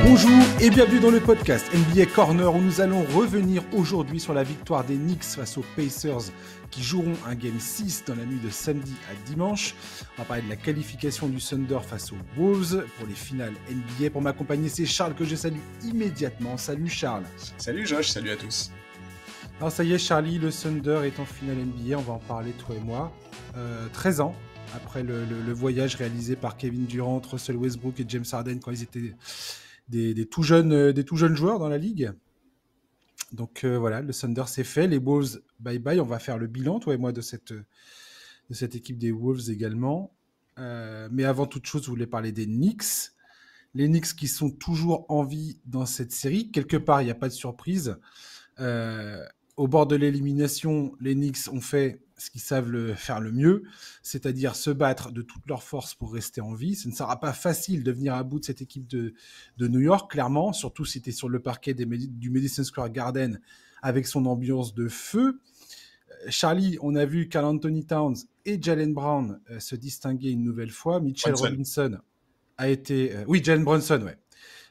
Bonjour et bienvenue dans le podcast NBA Corner où nous allons revenir aujourd'hui sur la victoire des Knicks face aux Pacers qui joueront un Game 6 dans la nuit de samedi à dimanche. On va parler de la qualification du Thunder face aux Wolves pour les finales NBA. Pour m'accompagner, c'est Charles que je salue immédiatement. Salut Charles. Salut Josh, salut à tous. Alors ça y est Charlie, le Thunder est en finale NBA, on va en parler toi et moi. 13 ans après le voyage réalisé par Kevin Durant, Russell Westbrook et James Harden quand ils étaient des tout jeunes joueurs dans la ligue. Donc voilà, le Thunder c'est fait, les Wolves bye bye, on va faire le bilan toi et moi de cette équipe des Wolves également. Mais avant toute chose, je voulais parler des Knicks. Les Knicks qui sont toujours en vie dans cette série. Quelque part, il n'y a pas de surprise. Au bord de l'élimination, les Knicks ont fait ce qu'ils savent faire le mieux, c'est-à-dire se battre de toutes leurs forces pour rester en vie. Ce ne sera pas facile de venir à bout de cette équipe de New York, clairement, surtout si tu es sur le parquet du Madison Square Garden avec son ambiance de feu. Charlie, on a vu Karl Anthony Towns et Jaylen Brown se distinguer une nouvelle fois. Mitchell Robinson a été... Jalen Brunson, ouais.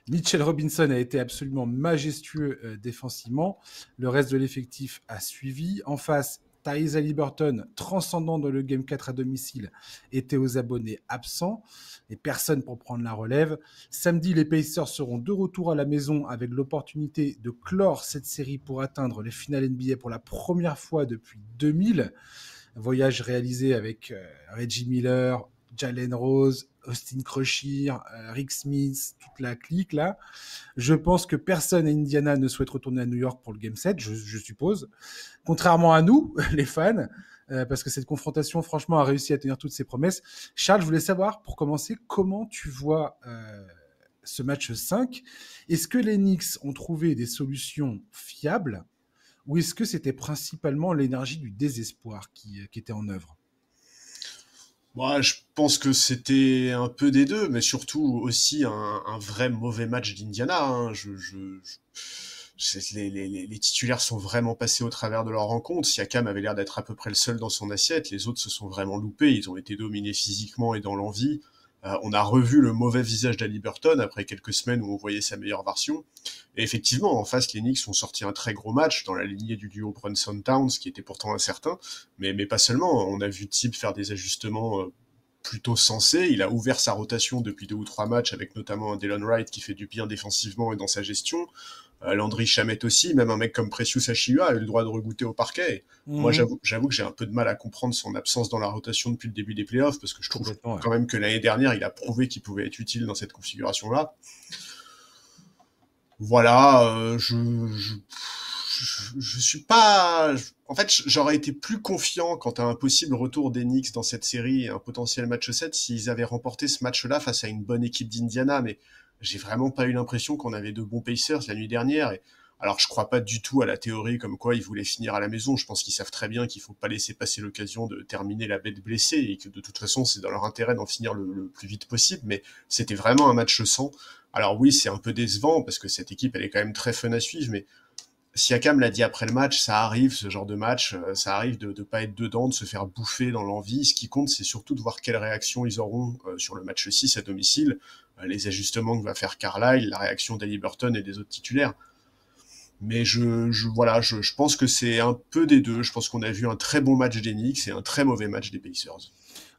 Mitchell Robinson a été absolument majestueux défensivement. Le reste de l'effectif a suivi. En face, Tyrese Haliburton, transcendant dans le Game 4 à domicile, était aux abonnés absents et personne pour prendre la relève. Samedi, les Pacers seront de retour à la maison avec l'opportunité de clore cette série pour atteindre les finales NBA pour la première fois depuis 2000. Un voyage réalisé avec Reggie Miller, Jalen Rose, Austin Crusher, Rick Smith, toute la clique là. Je pense que personne à Indiana ne souhaite retourner à New York pour le Game 7, je suppose. Contrairement à nous, les fans, parce que cette confrontation, franchement, a réussi à tenir toutes ses promesses. Charles, je voulais savoir, pour commencer, comment tu vois ce match 5 ? Est-ce que les Knicks ont trouvé des solutions fiables ou est-ce que c'était principalement l'énergie du désespoir qui était en œuvre ? Moi, je pense que c'était un peu des deux, mais surtout aussi un vrai mauvais match d'Indiana. Hein. Les titulaires sont vraiment passés au travers de leur rencontre. Siakam avait l'air d'être à peu près le seul dans son assiette. Les autres se sont vraiment loupés. Ils ont été dominés physiquement et dans l'envie. On a revu le mauvais visage d'Haliburton après quelques semaines où on voyait sa meilleure version. Et effectivement, en face, les Knicks ont sorti un très gros match dans la lignée du duo Brunson-Towns, qui était pourtant incertain. Mais pas seulement. On a vu Thibs faire des ajustements plutôt sensé. Il a ouvert sa rotation depuis 2 ou 3 matchs, avec notamment un Delon Wright qui fait du bien défensivement et dans sa gestion. Landry Shamet aussi, même un mec comme Precious Achiuwa a eu le droit de regoûter au parquet. Moi, j'avoue que j'ai un peu de mal à comprendre son absence dans la rotation depuis le début des playoffs, parce que je trouve quand même que l'année dernière, il a prouvé qu'il pouvait être utile dans cette configuration-là. Voilà, je suis pas... En fait, j'aurais été plus confiant quant à un possible retour des Knicks dans cette série et un potentiel match 7 s'ils avaient remporté ce match-là face à une bonne équipe d'Indiana, mais j'ai vraiment pas eu l'impression qu'on avait de bons Pacers la nuit dernière. Et alors, je crois pas du tout à la théorie comme quoi ils voulaient finir à la maison. Je pense qu'ils savent très bien qu'il faut pas laisser passer l'occasion de terminer la bête blessée et que de toute façon, c'est dans leur intérêt d'en finir le plus vite possible, mais c'était vraiment un match sans. Alors oui, c'est un peu décevant parce que cette équipe, elle est quand même très fun à suivre, mais Siakam l'a dit après le match, ça arrive ce genre de match, ça arrive de pas être dedans, de se faire bouffer dans l'envie. Ce qui compte, c'est surtout de voir quelle réaction ils auront sur le match 6 à domicile, les ajustements que va faire Carlisle, la réaction d'Haliburton et des autres titulaires. Mais je pense que c'est un peu des deux. Je pense qu'on a vu un très bon match des Knicks et un très mauvais match des Pacers.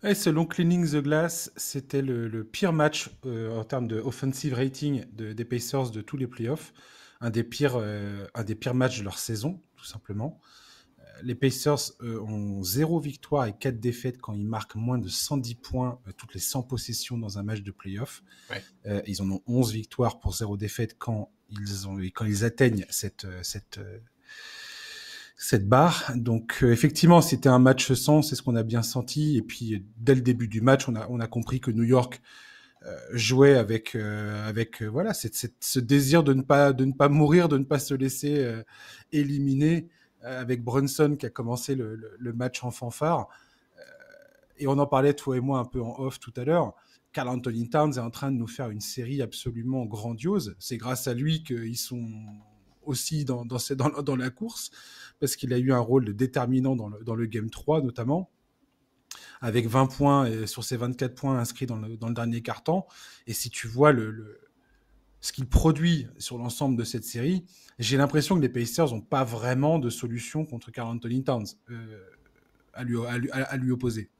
Ouais, selon Cleaning the Glass, c'était le pire match en termes de offensive rating des Pacers de tous les playoffs. Un des pires matchs de leur saison, tout simplement. Les Pacers ont 0 victoire et 4 défaites quand ils marquent moins de 110 points toutes les 100 possessions dans un match de playoff. Ouais. Ils en ont 11 victoires pour 0 défaite quand ils atteignent cette barre. Donc effectivement, c'était un match sans, c'est ce qu'on a bien senti. Et puis dès le début du match, on a compris que New York jouait avec voilà ce désir de ne pas mourir, de ne pas se laisser éliminer, avec Brunson qui a commencé le match en fanfare. Et on en parlait toi et moi un peu en off tout à l'heure. Karl Anthony Towns est en train de nous faire une série absolument grandiose. C'est grâce à lui qu'ils sont aussi dans la course, parce qu'il a eu un rôle déterminant dans le Game 3 notamment. avec 20 points sur ses 24 points inscrits dans le dernier quart-temps. Et si tu vois ce qu'il produit sur l'ensemble de cette série, j'ai l'impression que les Pacers n'ont pas vraiment de solution contre Karl Anthony Towns à lui opposer.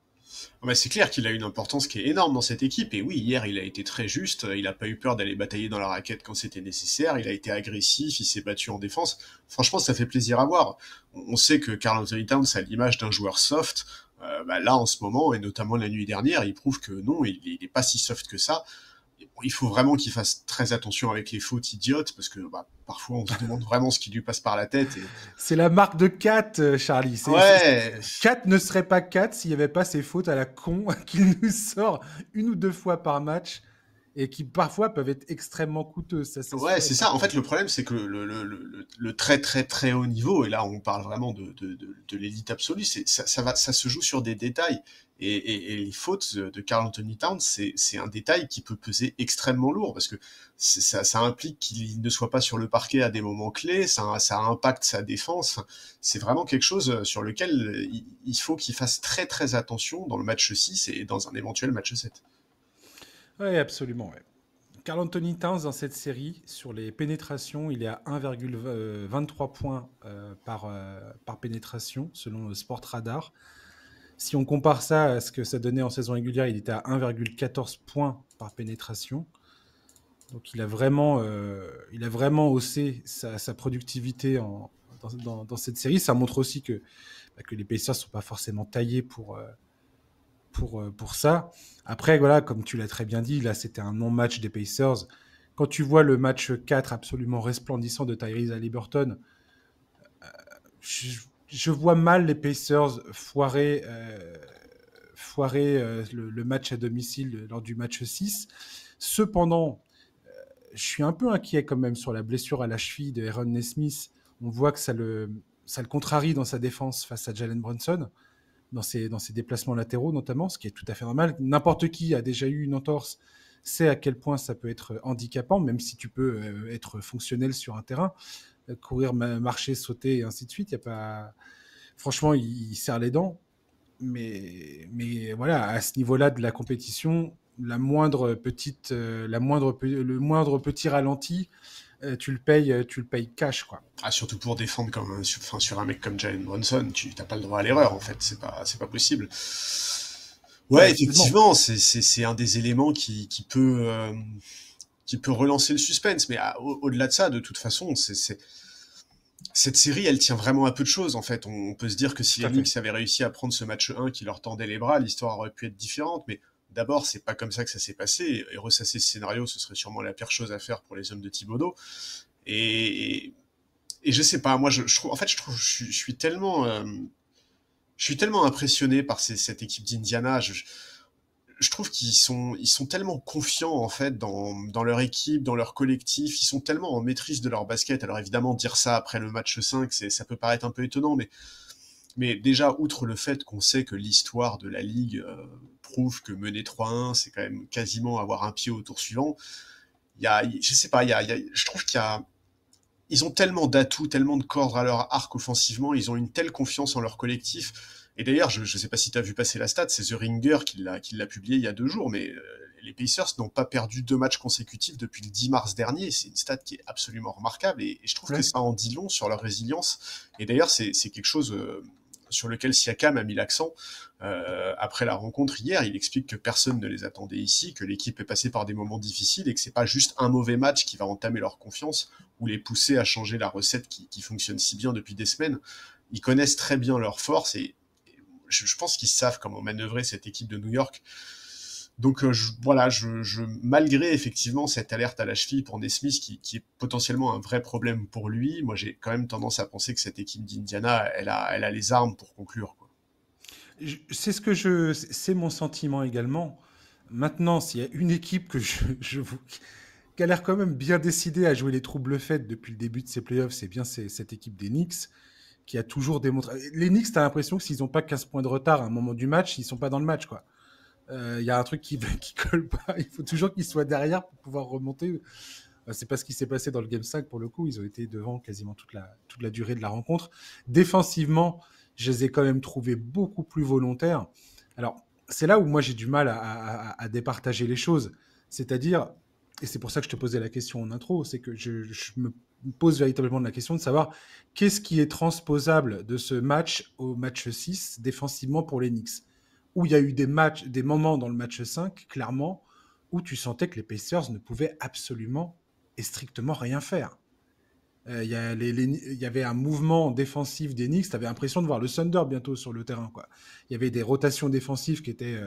Bah, c'est clair qu'il a une importance qui est énorme dans cette équipe, et oui, hier il a été très juste, il n'a pas eu peur d'aller batailler dans la raquette quand c'était nécessaire, il a été agressif, il s'est battu en défense, franchement ça fait plaisir à voir. On sait que Karl Anthony Towns a l'image d'un joueur soft, bah, là en ce moment, et notamment la nuit dernière, il prouve que non, il est pas si soft que ça. Il faut vraiment qu'il fasse très attention avec les fautes idiotes, parce que bah, parfois on se demande vraiment ce qui lui passe par la tête. Et... C'est la marque de Kat, Charlie. Ouais. Kat ne serait pas Kat s'il n'y avait pas ces fautes à la con qu'il nous sort 1 ou 2 fois par match et qui parfois peuvent être extrêmement coûteuses. Ça, c'est Ouais, sûr et c'est ça. En certain. fait, le problème, c'est que le très très très haut niveau, et là on parle vraiment de l'élite absolue, ça se joue sur des détails. Et les fautes de Karl Anthony Towns, c'est un détail qui peut peser extrêmement lourd, parce que ça implique qu'il ne soit pas sur le parquet à des moments clés, ça impacte sa défense. Enfin, c'est vraiment quelque chose sur lequel il faut qu'il fasse très très attention dans le match 6 et dans un éventuel match 7. Oui, absolument. Ouais. Karl Anthony Towns, dans cette série, sur les pénétrations, il est à 1,23 points par pénétration, selon le Sport Radar. Si on compare ça à ce que ça donnait en saison régulière, il était à 1,14 points par pénétration. Donc il a vraiment haussé sa productivité dans cette série. Ça montre aussi que les Pacers ne sont pas forcément taillés pour ça. Après, voilà, comme tu l'as très bien dit, là c'était un non-match des Pacers. Quand tu vois le match 4 absolument resplendissant de Tyrese Haliburton, je vois mal les Pacers foirer le match à domicile lors du match 6. Cependant, je suis un peu inquiet quand même sur la blessure à la cheville de Aaron Nesmith. On voit que ça le contrarie dans sa défense face à Jalen Brunson, dans ses déplacements latéraux notamment, ce qui est tout à fait normal. N'importe qui a déjà eu une entorse sait à quel point ça peut être handicapant, même si tu peux être fonctionnel sur un terrain, courir, marcher, sauter et ainsi de suite. Y a pas... Franchement, il serre les dents. Mais voilà, à ce niveau-là de la compétition, le moindre petit ralenti, tu le payes cash, quoi. Ah, surtout pour défendre sur un mec comme Jalen Brunson, tu t'as pas le droit à l'erreur en fait, c'est pas possible. Ouais, Ouais, absolument. effectivement, c'est un des éléments qui peut relancer le suspense, mais au-delà de ça, de toute façon, cette série, elle tient vraiment à peu de choses en fait. On peut se dire que si Tout les à fait. Knicks avaient réussi à prendre ce match 1 qui leur tendait les bras, l'histoire aurait pu être différente, mais d'abord, c'est pas comme ça que ça s'est passé, et ressasser ce scénario, ce serait sûrement la pire chose à faire pour les hommes de Thibodeau. Et, et je sais pas, moi je trouve, en fait, je suis tellement, je suis tellement impressionné par cette équipe d'Indiana. Je trouve ils sont tellement confiants en fait dans leur équipe, dans leur collectif. Ils sont tellement en maîtrise de leur basket. Alors évidemment, dire ça après le match 5, ça peut paraître un peu étonnant, mais déjà, outre le fait qu'on sait que l'histoire de la ligue prouve que mener 3-1, c'est quand même quasiment avoir un pied au tour suivant. Je sais pas, je trouve ils ont tellement d'atouts, tellement de cordes à leur arc offensivement, ils ont une telle confiance en leur collectif. Et d'ailleurs, je ne sais pas si tu as vu passer la stat, c'est The Ringer qui l'a publié il y a 2 jours, mais les Pacers n'ont pas perdu 2 matchs consécutifs depuis le 10 mars dernier. C'est une stat qui est absolument remarquable, et je trouve que Ouais. ça en dit long sur leur résilience. Et d'ailleurs, c'est quelque chose sur lequel Siakam a mis l'accent. Après la rencontre hier, il explique que personne ne les attendait ici, que l'équipe est passée par des moments difficiles et que c'est pas juste un mauvais match qui va entamer leur confiance ou les pousser à changer la recette qui fonctionne si bien depuis des semaines. Ils connaissent très bien leurs forces, et je pense qu'ils savent comment manœuvrer cette équipe de New York. Donc voilà, malgré effectivement cette alerte à la cheville pour Nesmith qui est potentiellement un vrai problème pour lui, moi j'ai quand même tendance à penser que cette équipe d'Indiana, elle a les armes pour conclure, quoi. C'est mon sentiment également. Maintenant, s'il y a une équipe qui a l'air quand même bien décidée à jouer les troubles faits depuis le début de ces playoffs, c'est bien cette équipe des Knicks qui a toujours démontré. Les Knicks, t'as l'impression que s'ils n'ont pas 15 points de retard à un moment du match, ils sont pas dans le match, quoi. Il y a un truc qui colle pas. Il faut toujours qu'ils soient derrière pour pouvoir remonter. C'est pas ce qui s'est passé dans le Game 5 pour le coup. Ils ont été devant quasiment toute la durée de la rencontre. Défensivement, je les ai quand même trouvés beaucoup plus volontaires. Alors, c'est là où moi j'ai du mal à départager les choses. C'est-à-dire, et c'est pour ça que je te posais la question en intro, c'est que je me pose véritablement la question de savoir qu'est-ce qui est transposable de ce match au match 6 défensivement pour les Knicks. Où il y a eu des moments dans le match 5, clairement, où tu sentais que les Pacers ne pouvaient absolument et strictement rien faire. Il y avait un mouvement défensif des Knicks, tu avais l'impression de voir le Thunder bientôt sur le terrain, quoi. Il y avait des rotations défensives qui étaient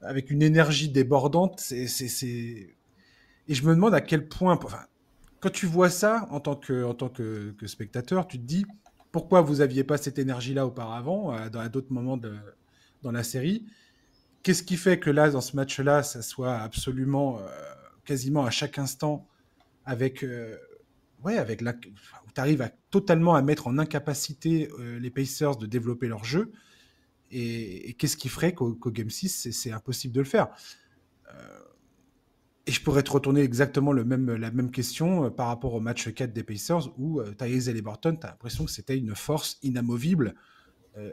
avec une énergie débordante. Et je me demande à quel point, enfin, quand tu vois ça en tant que spectateur, tu te dis pourquoi vous aviez pas cette énergie-là auparavant, à d'autres moments dans la série. Qu'est-ce qui fait que là, dans ce match-là, ça soit absolument, quasiment à chaque instant, avec, ouais, où tu arrives totalement à mettre en incapacité les Pacers de développer leur jeu. Et qu'est-ce qui ferait qu'au Game 6, c'est impossible de le faire. Et je pourrais te retourner exactement la même question par rapport au match 4 des Pacers où Tyrese Haliburton, tu as l'impression que c'était une force inamovible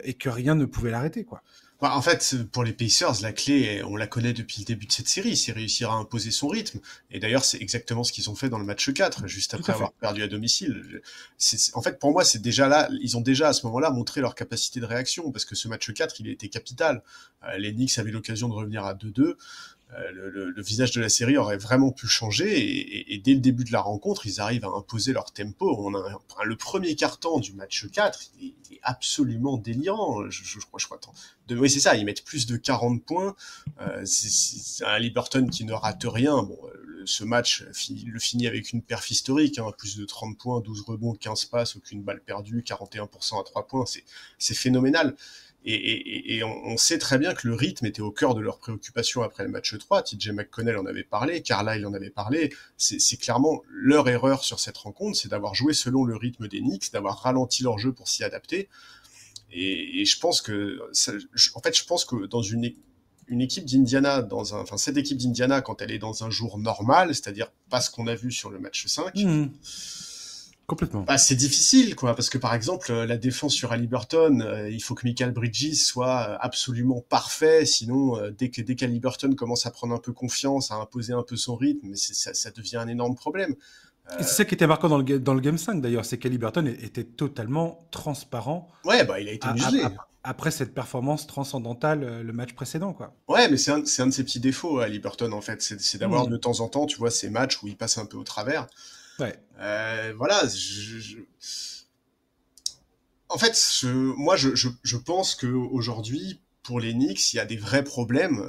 et que rien ne pouvait l'arrêter, quoi. Bah, en fait, pour les Pacers, la clé, on la connaît depuis le début de cette série, c'est réussir à imposer son rythme. Et d'ailleurs, c'est exactement ce qu'ils ont fait dans le match 4, juste Tout après à avoir fait. perdu à domicile. En fait, pour moi, c'est déjà là, ils ont déjà à ce moment-là montré leur capacité de réaction, parce que ce match 4, il était capital. Les Knicks avaient l'occasion de revenir à 2-2. Le visage de la série aurait vraiment pu changer et dès le début de la rencontre, ils arrivent à imposer leur tempo. Le premier quart-temps du match 4, il est absolument délirant. Je crois. Attends. Oui, c'est ça, ils mettent plus de 40 points. C'est un Liberton qui ne rate rien. Bon, ce match le finit avec une perf historique, hein, plus de 30 points, 12 rebonds, 15 passes, aucune balle perdue, 41% à 3 points. C'est phénoménal. Et on sait très bien que le rythme était au cœur de leurs préoccupations après le match 3. TJ McConnell en avait parlé, Carlisle en avait parlé. C'est clairement leur erreur sur cette rencontre, c'est d'avoir joué selon le rythme des Knicks, d'avoir ralenti leur jeu pour s'y adapter. Et je pense que, en fait, je pense que dans une équipe d'Indiana, enfin cette équipe d'Indiana, quand elle est dans un jour normal, c'est-à-dire pas ce qu'on a vu sur le match 5, Complètement. bah, c'est difficile, quoi, parce que par exemple, la défense sur Haliburton, il faut que Michael Bridges soit absolument parfait, sinon, dès qu'Haliburton commence à prendre un peu confiance, à imposer un peu son rythme, ça devient un énorme problème. Et c'est ça qui était marquant dans le Game 5 d'ailleurs, c'est qu'Haliburton était totalement transparent Ouais, bah, il a été muselé. après cette performance transcendantale le match précédent, quoi. Ouais, mais c'est un de ses petits défauts, Haliburton, en fait, c'est d'avoir de Mmh. temps en temps, tu vois, ces matchs où il passe un peu au travers. Ouais. Voilà, en fait, je pense que aujourd'hui, pour les Knicks, il y a des vrais problèmes.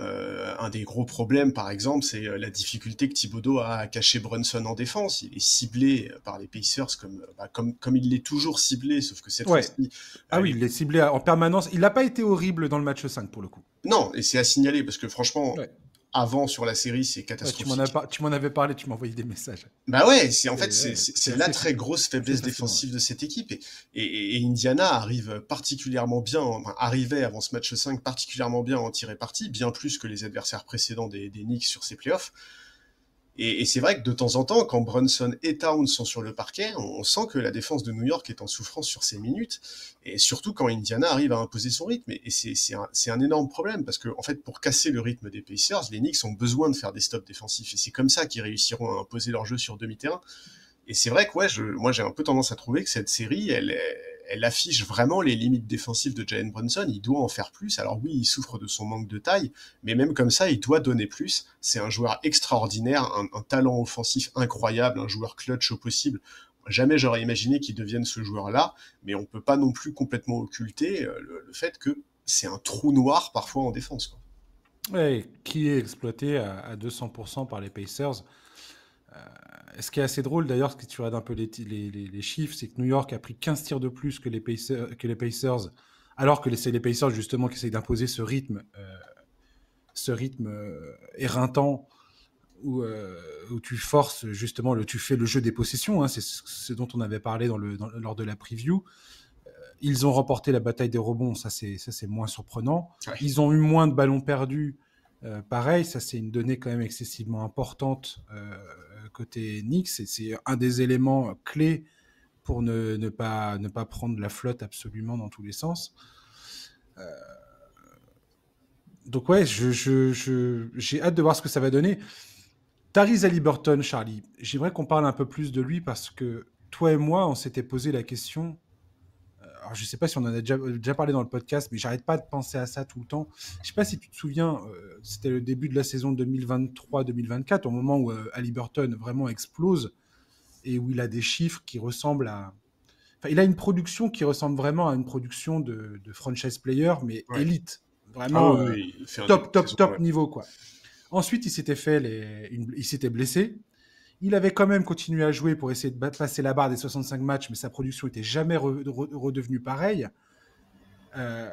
Un des gros problèmes, par exemple, c'est la difficulté que Thibodeau a à cacher Brunson en défense. Il est ciblé par les Pacers comme il l'est toujours ciblé, sauf que cette Ouais. fois-ci, Ah oui, les... il est ciblé en permanence. Il n'a pas été horrible dans le match 5 pour le coup. non, et c'est à signaler parce que franchement, Ouais. avant sur la série, c'est Ouais, catastrophique. tu m'en avais parlé, tu m'as envoyé des messages. Bah ouais, c'est en fait Ouais, c'est la très grosse c'est faiblesse fascinant. Ouais. défensive de cette équipe et Indiana arrive particulièrement bien, enfin, arrivait avant ce match 5 particulièrement bien à en tirer parti, bien plus que les adversaires précédents des Knicks sur ces playoffs. Et c'est vrai que de temps en temps, quand Brunson et Towns sont sur le parquet, on sent que la défense de New York est en souffrance sur ces minutes, et surtout quand Indiana arrive à imposer son rythme. Et c'est un énorme problème, parce que en fait, pour casser le rythme des Pacers, les Knicks ont besoin de faire des stops défensifs, et c'est comme ça qu'ils réussiront à imposer leur jeu sur demi-terrain. Et c'est vrai que ouais, moi j'ai un peu tendance à trouver que cette série, elle affiche vraiment les limites défensives de Jalen Brunson. Il doit en faire plus. Alors oui, il souffre de son manque de taille, mais même comme ça, il doit donner plus. C'est un joueur extraordinaire, un talent offensif incroyable, un joueur clutch au possible. Jamais j'aurais imaginé qu'il devienne ce joueur-là, mais on peut pas non plus complètement occulter le fait que c'est un trou noir parfois en défense, quoi. Ouais, qui est exploité à 200% par les Pacers. Ce qui est assez drôle d'ailleurs, si tu regardes un peu les chiffres, c'est que New York a pris 15 tirs de plus que les Pacers, alors que c'est les Pacers justement qui essayent d'imposer ce rythme éreintant où tu forces justement, tu fais le jeu des possessions, hein, c'est ce dont on avait parlé lors de la preview. Ils ont remporté la bataille des rebonds, ça c'est moins surprenant. Ouais. Ils ont eu moins de ballons perdus, pareil, ça c'est une donnée quand même excessivement importante côté Knicks, c'est un des éléments clés pour ne pas prendre la flotte absolument dans tous les sens. Donc ouais, j'ai hâte de voir ce que ça va donner. Tyrese Haliburton, Charlie, j'aimerais qu'on parle un peu plus de lui parce que toi et moi, on s'était posé la question. Alors, je sais pas si on en a déjà parlé dans le podcast, mais j'arrête pas de penser à ça tout le temps. Je sais pas si tu te souviens, c'était le début de la saison 2023-2024, au moment où Haliburton vraiment explose et où il a des chiffres qui ressemblent à. Enfin, il a une production qui ressemble vraiment à une production de franchise player, mais Ouais. élite. Ah Vraiment oui, oui, il fait un début top, de top, saison, top ouais. niveau, quoi. Ensuite, il s'était blessé. Il avait quand même continué à jouer pour essayer de passer la barre des 65 matchs, mais sa production n'était jamais redevenue pareille. Euh,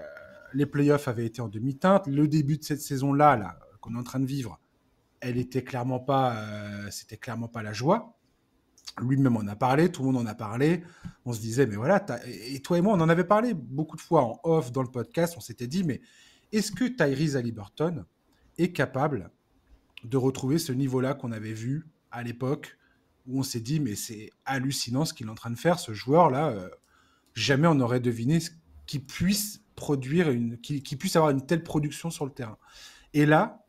les playoffs avaient été en demi-teinte. Le début de cette saison-là, là, qu'on est en train de vivre, c'était clairement pas la joie. Lui-même en a parlé, tout le monde en a parlé. On se disait, mais voilà, et toi et moi, on en avait parlé beaucoup de fois en off dans le podcast. On s'était dit, mais est-ce que Tyrese Haliburton est capable de retrouver ce niveau-là qu'on avait vu à l'époque où on s'est dit, mais c'est hallucinant ce qu'il est en train de faire, ce joueur-là. Jamais on aurait deviné qu'il puisse qu'il puisse avoir une telle production sur le terrain. Et là,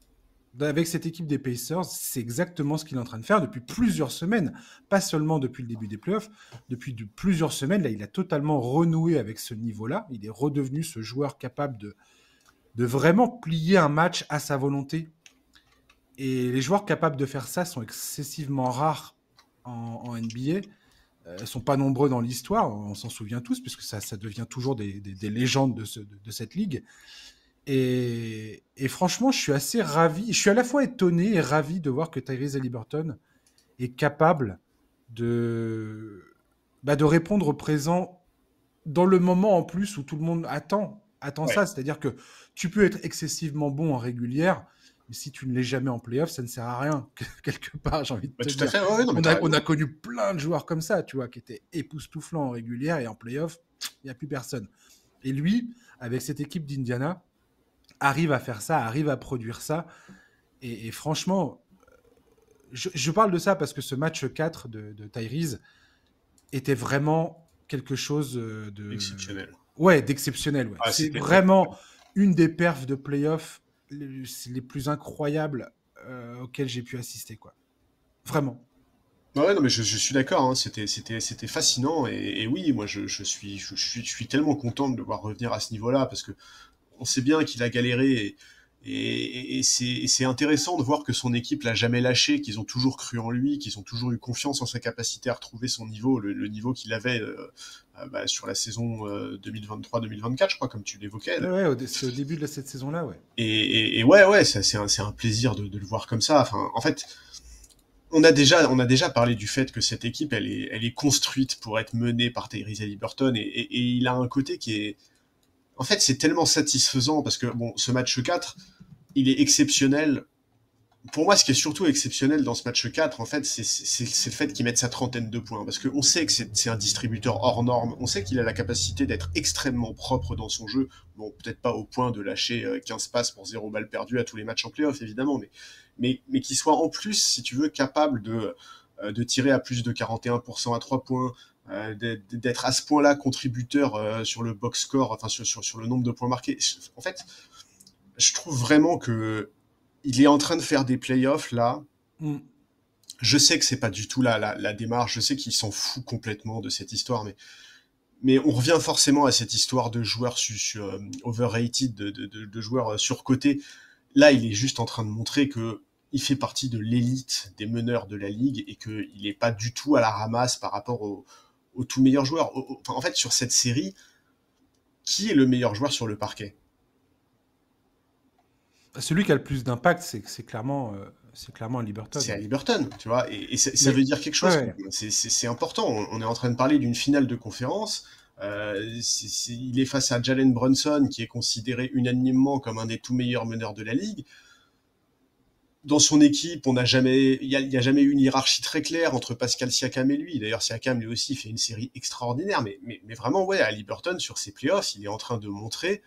avec cette équipe des Pacers, c'est exactement ce qu'il est en train de faire depuis plusieurs semaines, pas seulement depuis le début des playoffs, depuis plusieurs semaines, là, il a totalement renoué avec ce niveau-là, il est redevenu ce joueur capable de vraiment plier un match à sa volonté. Et les joueurs capables de faire ça sont excessivement rares en NBA. Ils ne sont pas nombreux dans l'histoire, on s'en souvient tous, puisque ça devient toujours des légendes de cette ligue. Et franchement, je suis assez ravi. Je suis à la fois étonné et ravi de voir que Tyrese Haliburton est capable de répondre au présent dans le moment en plus où tout le monde attend Ouais. ça. C'est-à-dire que tu peux être excessivement bon en régulière, mais si tu ne l'es jamais en playoff, ça ne sert à rien, quelque part, j'ai envie de Bah, te tout à dire. fait, ouais, non, mais On t'as a, on raison. a connu plein de joueurs comme ça, tu vois, qui étaient époustouflants en régulière et en playoff, il n'y a plus personne. Et lui, avec cette équipe d'Indiana, arrive à faire ça, arrive à produire ça. Et franchement, je parle de ça parce que ce match 4 de Tyrese était vraiment quelque chose Exceptionnel. ouais, d'exceptionnel. Ouais. Ah, C'est c'était très, très bien. vraiment une des perfs de playoff les plus incroyables auxquelles j'ai pu assister. Quoi. Vraiment. Ouais, non, mais je suis d'accord, hein, c'était fascinant, et oui, moi, je suis tellement content de le voir revenir à ce niveau-là, parce que on sait bien qu'il a galéré, et c'est intéressant de voir que son équipe l'a jamais lâché, qu'ils ont toujours cru en lui, qu'ils ont toujours eu confiance en sa capacité à retrouver son niveau, le niveau qu'il avait sur la saison 2023-2024, je crois, comme tu l'évoquais. Ouais, ouais, c'était au début de cette saison-là, ouais. Et ouais, ouais, c'est un plaisir de le voir comme ça. Enfin, en fait, on a déjà parlé du fait que cette équipe, elle est construite pour être menée par Tyrese Haliburton, et il a un côté qui est, en fait, c'est tellement satisfaisant parce que bon, ce match 4, il est exceptionnel. Pour moi, ce qui est surtout exceptionnel dans ce match 4, en fait, c'est le fait qu'il mette sa trentaine de points. Parce qu'on sait que c'est un distributeur hors norme. On sait qu'il a la capacité d'être extrêmement propre dans son jeu. Bon, peut-être pas au point de lâcher 15 passes pour 0 balle perdue à tous les matchs en playoff, évidemment. Mais qu'il soit en plus, si tu veux, capable de tirer à plus de 41% à 3 points, d'être à ce point-là contributeur sur le box score, enfin sur le nombre de points marqués. En fait, je trouve vraiment que il est en train de faire des playoffs là. Mm. Je sais que c'est pas du tout la démarche, je sais qu'il s'en fout complètement de cette histoire, mais on revient forcément à cette histoire de joueurs overrated, de joueurs surcotés. Là, il est juste en train de montrer que il fait partie de l'élite des meneurs de la ligue et qu'il n'est pas du tout à la ramasse par rapport aux tout meilleurs joueurs. En fait, sur cette série, qui est le meilleur joueur sur le parquet? Celui qui a le plus d'impact, c'est clairement C'est Liberton. Haliburton, tu vois, et ça veut Mais, dire quelque ouais, chose. ouais. C'est important. On est en train de parler d'une finale de conférence. Il est face à Jalen Brunson, qui est considéré unanimement comme un des tout meilleurs meneurs de la ligue. Dans son équipe, il y a jamais eu une hiérarchie très claire entre Pascal Siakam et lui. D'ailleurs, Siakam lui aussi fait une série extraordinaire, mais vraiment, ouais, Haliburton sur ses playoffs, il est en train de montrer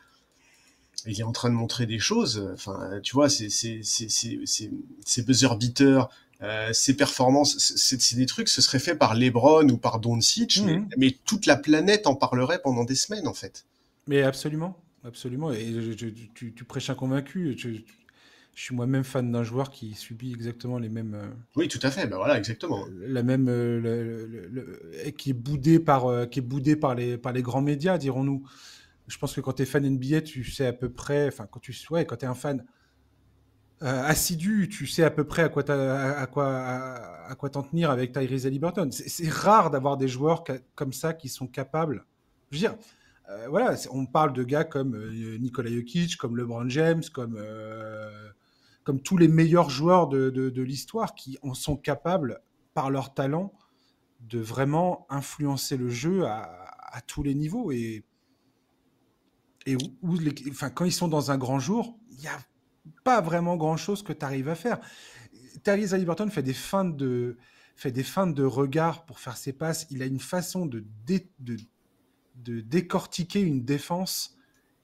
des choses. Enfin, tu vois, ces buzzer beaters, ces performances, c'est des trucs, ce serait fait par LeBron ou par Doncic, Mhm. mais toute la planète en parlerait pendant des semaines, en fait. Mais absolument. absolument. Et tu prêches un convaincu. Je suis moi-même fan d'un joueur qui subit exactement les mêmes, Oui, tout à fait. Ben voilà, exactement. la même, et qui est boudé par les grands médias, dirons-nous. Je pense que quand tu es fan NBA, tu sais à peu près, enfin, quand tu es un fan assidu, tu sais à peu près à quoi t'en tenir avec Tyrese Haliburton. C'est rare d'avoir des joueurs comme ça qui sont capables. Je veux dire, voilà, on parle de gars comme Nikola Jokic, comme LeBron James, comme tous les meilleurs joueurs de l'histoire qui en sont capables, par leur talent, de vraiment influencer le jeu à tous les niveaux. Enfin, quand ils sont dans un grand jour, il n'y a pas vraiment grand-chose que tu arrives à faire. Tyrese Haliburton fait des feintes de regard pour faire ses passes. Il a une façon de décortiquer une défense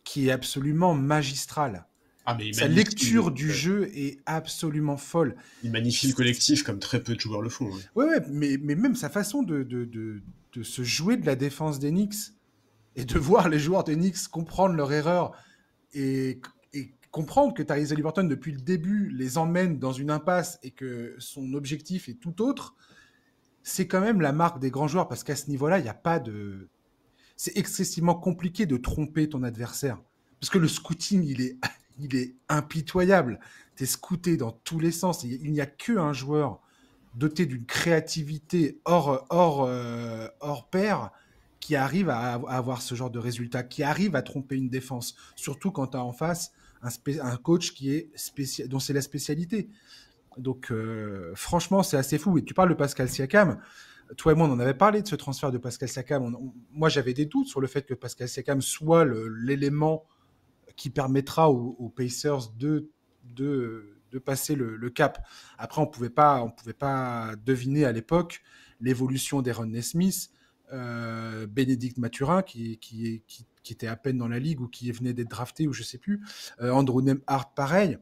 qui est absolument magistrale. Ah, mais Sa lecture du jeu est absolument folle. il magnifie le collectif comme très peu de joueurs le font. Ouais. Ouais, mais même sa façon de se jouer de la défense des Knicks et de voir les joueurs des Knicks comprendre leur erreur et comprendre que Tyrese Haliburton, depuis le début, les emmène dans une impasse et que son objectif est tout autre, c'est quand même la marque des grands joueurs parce qu'à ce niveau-là, il n'y a pas de. C'est excessivement compliqué de tromper ton adversaire parce que le scouting, il est impitoyable. Tu es scouté dans tous les sens. Il n'y a qu'un joueur doté d'une créativité hors pair qui arrive à avoir ce genre de résultat, qui arrive à tromper une défense, surtout quand tu as en face un coach qui est dont c'est la spécialité. Donc, franchement, c'est assez fou. Et tu parles de Pascal Siakam. Toi et moi, on en avait parlé de ce transfert de Pascal Siakam. Moi, j'avais des doutes sur le fait que Pascal Siakam soit l'élément qui permettra aux Pacers de passer le cap. Après, on pouvait pas deviner à l'époque l'évolution d'Aaron Nesmith, Bénédicte Mathurin, qui était à peine dans la ligue ou qui venait d'être drafté, ou je sais plus. Andrew Nembhard, pareil.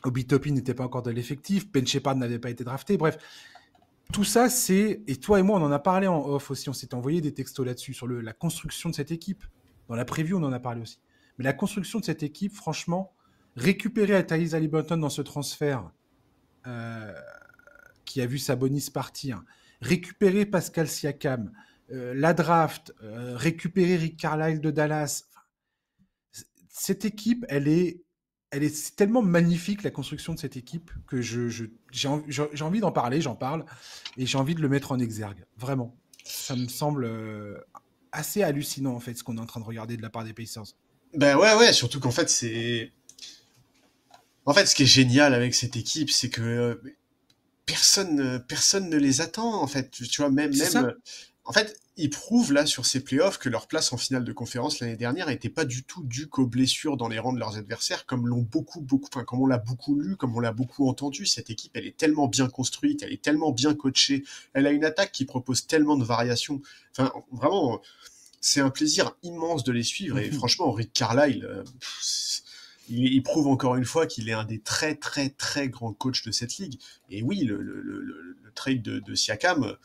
Obi Toppin n'était pas encore dans l'effectif. Ben Shepard n'avait pas été drafté. Bref, tout ça, c'est. Et toi et moi, on en a parlé en off aussi. On s'est envoyé des textos là-dessus, sur la construction de cette équipe. Dans la preview, on en a parlé aussi. Mais la construction de cette équipe, franchement, récupérer à Tyrese Haliburton dans ce transfert euh, qui a vu Sabonis partir, récupérer Pascal Siakam, la draft, récupérer Rick Carlisle de Dallas. Cette équipe, c'est tellement magnifique la construction de cette équipe que j'ai envie d'en parler, j'en parle, et j'ai envie de le mettre en exergue. Vraiment. Ça me semble assez hallucinant, en fait, ce qu'on est en train de regarder de la part des Pacers. Ben ouais, surtout qu'en fait, En fait, ce qui est génial avec cette équipe, c'est que personne ne les attend, en fait. Tu vois, C'est ça. en fait, ils prouvent là sur ces playoffs que leur place en finale de conférence l'année dernière n'était pas du tout due qu'aux blessures dans les rangs de leurs adversaires, comme comme on l'a beaucoup lu, comme on l'a beaucoup entendu. Cette équipe, elle est tellement bien construite, elle est tellement bien coachée, elle a une attaque qui propose tellement de variations. Enfin, vraiment, c'est un plaisir immense de les suivre. Et franchement, Rick Carlisle, il prouve encore une fois qu'il est un des très très très grands coachs de cette ligue. Et oui, le trade de Siakam,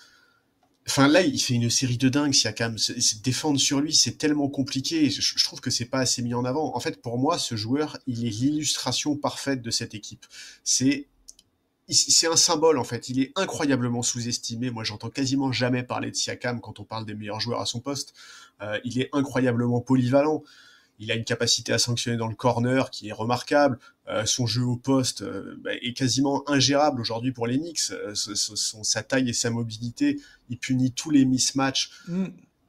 enfin là, il fait une série de dingues, Siakam. Défendre sur lui, c'est tellement compliqué. Je trouve que c'est pas assez mis en avant. En fait, pour moi, ce joueur, il est l'illustration parfaite de cette équipe. C'est un symbole en fait, il est incroyablement sous-estimé. Moi, j'entends quasiment jamais parler de Siakam quand on parle des meilleurs joueurs à son poste. Il est incroyablement polyvalent. Il a une capacité à sanctionner dans le corner qui est remarquable. Son jeu au poste est quasiment ingérable aujourd'hui pour les Knicks. Sa taille et sa mobilité, il punit tous les mismatchs.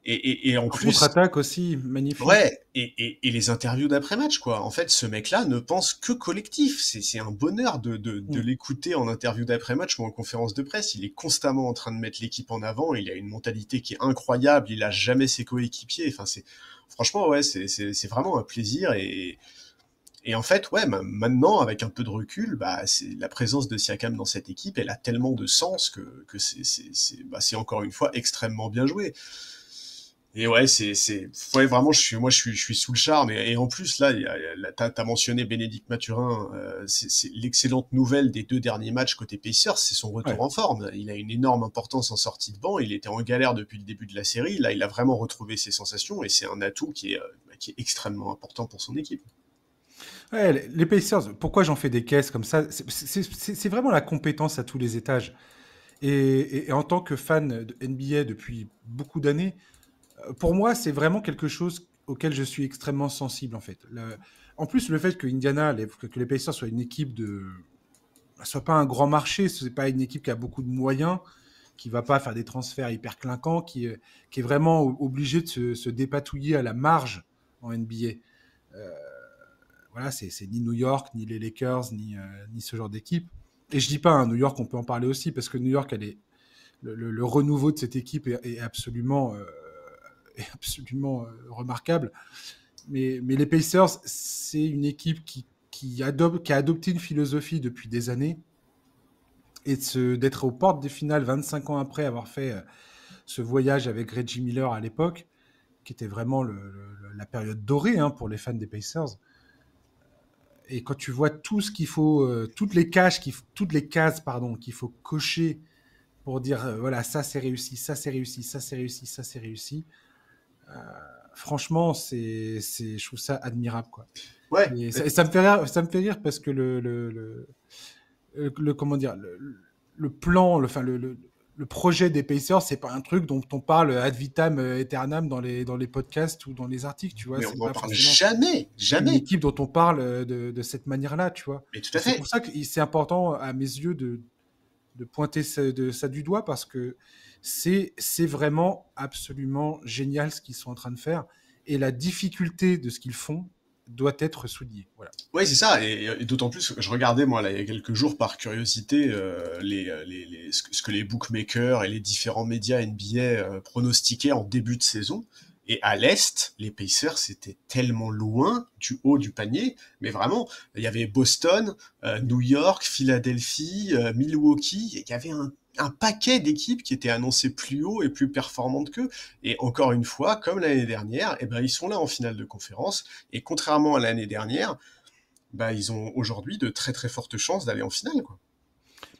Et en plus, contre-attaque aussi, magnifique. ouais, et les interviews d'après-match, quoi. En fait, ce mec-là ne pense que collectif. C'est un bonheur de l'écouter en interview d'après-match ou en conférence de presse. Il est constamment en train de mettre l'équipe en avant. Il a une mentalité qui est incroyable. Il a jamais ses coéquipiers. Enfin, franchement, ouais, c'est vraiment un plaisir. Et en fait, ouais, maintenant, avec un peu de recul, la présence de Siakam dans cette équipe, elle a tellement de sens que c'est encore une fois extrêmement bien joué. Et ouais, ouais, vraiment, je suis sous le charme. Et en plus, là, t'as mentionné Bénédicte Mathurin. C'est l'excellente nouvelle des 2 derniers matchs côté Pacers, c'est son retour en forme. Il a une énorme importance en sortie de banc. Il était en galère depuis le début de la série. Là, il a vraiment retrouvé ses sensations et c'est un atout qui est extrêmement important pour son équipe. Ouais, les Pacers, pourquoi j'en fais des caisses comme ça? C'est vraiment la compétence à tous les étages. Et en tant que fan de NBA depuis beaucoup d'années, pour moi, c'est vraiment quelque chose auquel je suis extrêmement sensible, en fait. En plus, le fait que Indiana, que les Pacers soient une équipe soit pas un grand marché, ce n'est pas une équipe qui a beaucoup de moyens, qui va pas faire des transferts hyper clinquants, qui est vraiment obligé de se dépatouiller à la marge en NBA. Voilà, c'est ni New York, ni les Lakers, ni ce genre d'équipe. Et je dis pas, New York, on peut en parler aussi, parce que New York, le renouveau de cette équipe est absolument, remarquable. Mais les Pacers, c'est une équipe qui a adopté une philosophie depuis des années, et d'être aux portes des finales 25 ans après avoir fait ce voyage avec Reggie Miller à l'époque, qui était vraiment la période dorée pour les fans des Pacers. Et quand tu vois tout ce qu'il faut, toutes les cases qu'il faut cocher pour dire voilà, ça c'est réussi, ça c'est réussi, ça c'est réussi, ça c'est réussi. Franchement, je trouve ça admirable, quoi. Ouais. Et ça me fait rire parce que comment dire, le plan, le projet des Pacers, c'est pas un truc dont on parle ad vitam aeternam dans les podcasts ou dans les articles, tu vois. Mais on C'est n'en pas parle forcément jamais, une jamais. équipe dont on parle de cette manière-là, tu vois. Mais tout Et à c'est fait. pour ça que c'est important, à mes yeux, de pointer ça du doigt, parce que c'est vraiment absolument génial ce qu'ils sont en train de faire. Et la difficulté de ce qu'ils font doit être soulignée. Voilà. Ouais, c'est ça, et d'autant plus que je regardais, moi, là, il y a quelques jours, par curiosité, ce que les bookmakers et les différents médias NBA pronostiquaient en début de saison. Et à l'Est, les Pacers, c'était tellement loin du haut du panier, mais vraiment, il y avait Boston, New York, Philadelphie, Milwaukee, et il y avait un paquet d'équipes qui étaient annoncées plus haut et plus performantes qu'eux. Et encore une fois, comme l'année dernière, eh ben, ils sont là en finale de conférence, et contrairement à l'année dernière, bah, ils ont aujourd'hui de très très fortes chances d'aller en finale, quoi.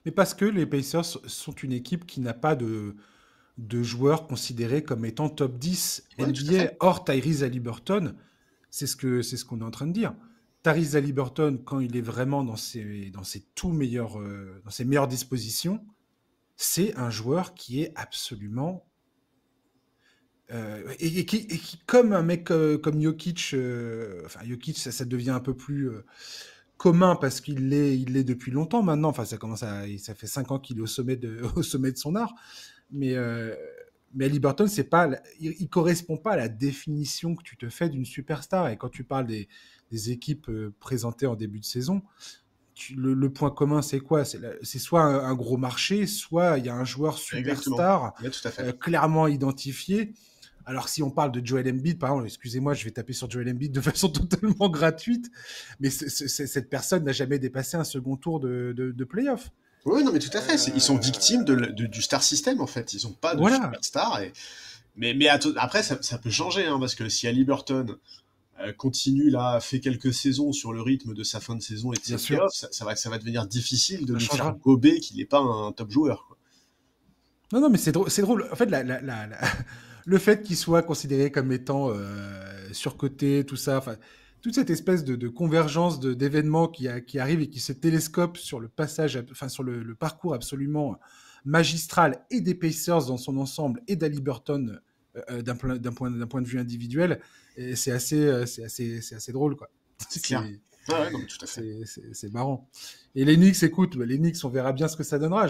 Mais parce que les Pacers sont une équipe qui n'a pas de joueurs considérés comme étant top 10 Ouais, tout à NBA fait. hors Tyrese Haliburton. C'est ce qu'on est en train de dire. Tyrese Haliburton, quand il est vraiment dans ses meilleures dispositions, c'est un joueur qui est absolument et qui, comme un mec comme Jokic, enfin Jokic, ça devient un peu plus commun parce il l'est depuis longtemps maintenant. Enfin, ça fait 5 ans qu'il est au sommet de son art. Mais Haliburton, il correspond pas à la définition que tu te fais d'une superstar. Et quand tu parles des équipes présentées en début de saison, le point commun, c'est quoi? C'est soit un gros marché, soit il y a un joueur Exactement. superstar Ouais, tout à fait. clairement identifié. Alors, si on parle de Joel Embiid, par exemple, excusez-moi, je vais taper sur Joel Embiid de façon totalement gratuite, mais cette personne n'a jamais dépassé un second tour de playoff. Oui, non, mais tout à fait. Ils sont victimes Euh, du star system, en fait. Ils n'ont pas de voilà. superstar. Mais après, ça peut changer, hein, parce que si Haliburton continue là, fait quelques saisons sur le rythme de sa fin de saison et de Bien ses sûr, playoffs, ça va devenir difficile de ça nous faire changera. gober qu'il n'est pas un top joueur, quoi. Non, non, mais c'est drôle. C'est drôle. En fait, le fait qu'il soit considéré comme étant surcoté, tout ça, enfin, toute cette espèce de convergence d'événements qui arrivent et qui se télescopent sur le passage, enfin, sur le parcours absolument magistral et des Pacers dans son ensemble et d'Haliburton d'un point de vue individuel, et c'est assez drôle, quoi. C'est clair. Ah ouais, non, mais tout à fait. C'est marrant. Et les Knicks, écoute, les Knicks, on verra bien ce que ça donnera.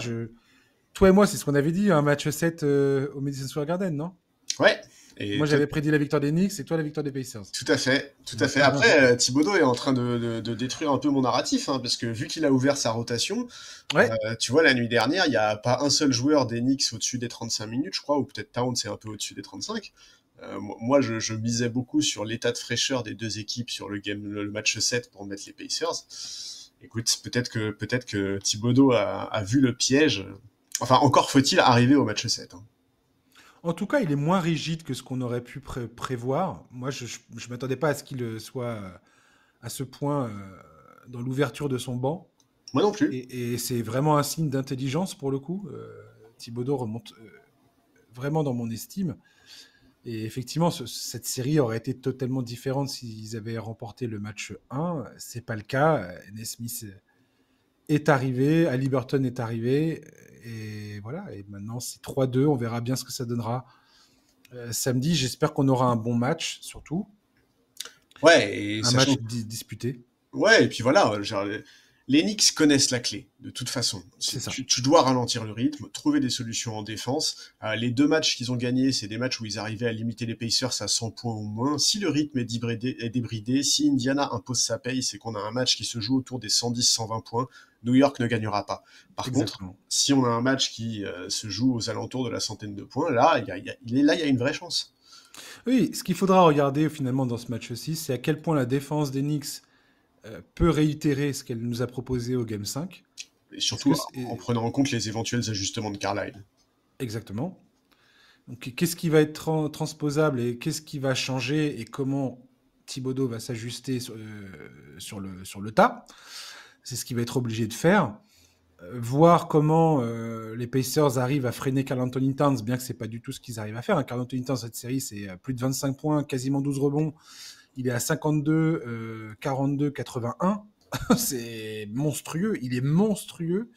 Toi et moi, c'est ce qu'on avait dit, un match 7 au Madison Square Garden, non? Ouais. Et Moi, j'avais prédit la victoire des Knicks et toi la victoire des Pacers. tout à fait, tout à fait. Après, Thibodeau est en train de détruire un peu mon narratif, hein, parce que vu qu'il a ouvert sa rotation, Ouais, tu vois, la nuit dernière, il n'y a pas un seul joueur des Knicks au-dessus des 35 minutes, je crois, ou peut-être Towns c'est un peu au-dessus des 35. Moi, je misais beaucoup sur l'état de fraîcheur des deux équipes sur le match 7 pour mettre les Pacers. Écoute, peut-être que Thibodeau a vu le piège. Enfin, encore faut-il arriver au match 7, hein. en tout cas, il est moins rigide que ce qu'on aurait pu prévoir. Moi, je ne m'attendais pas à ce qu'il soit à ce point dans l'ouverture de son banc. Moi non plus. Et c'est vraiment un signe d'intelligence pour le coup. Thibodeau remonte vraiment dans mon estime. Et effectivement, cette série aurait été totalement différente s'ils avaient remporté le match 1. C'est pas le cas. Nesmith est arrivé, Haliburton est arrivé, et voilà. Et maintenant, c'est 3-2. On verra bien ce que ça donnera samedi. J'espère qu'on aura un bon match, surtout. Ouais, et Un sachant match disputé. Ouais, et puis voilà, genre, les Knicks connaissent la clé, de toute façon. C'est ça. Tu dois ralentir le rythme, trouver des solutions en défense. Les 2 matchs qu'ils ont gagnés, c'est des matchs où ils arrivaient à limiter les Pacers à 100 points ou moins. Si le rythme est débridé, si Indiana impose sa paye, c'est qu'on a un match qui se joue autour des 110-120 points. New York ne gagnera pas. Par contre, Exactement. si on a un match qui se joue aux alentours de la centaine de points, là, il y a une vraie chance. Oui, ce qu'il faudra regarder finalement dans ce match-ci, c'est à quel point la défense des Knicks peut réitérer ce qu'elle nous a proposé au Game 5. Et Est-ce que surtout en c'est... prenant en compte les éventuels ajustements de Carlisle. Exactement. Donc, qu'est-ce qui va être transposable et qu'est-ce qui va changer et comment Thibodeau va s'ajuster sur le tas. C'est ce qu'il va être obligé de faire. Voir comment les Pacers arrivent à freiner Karl Anthony Towns, bien que c'est pas du tout ce qu'ils arrivent à faire. Karl Anthony Towns, cette série, c'est plus de 25 points, quasiment 12 rebonds. Il est à 52, 42, 81. C'est monstrueux. Il est monstrueux.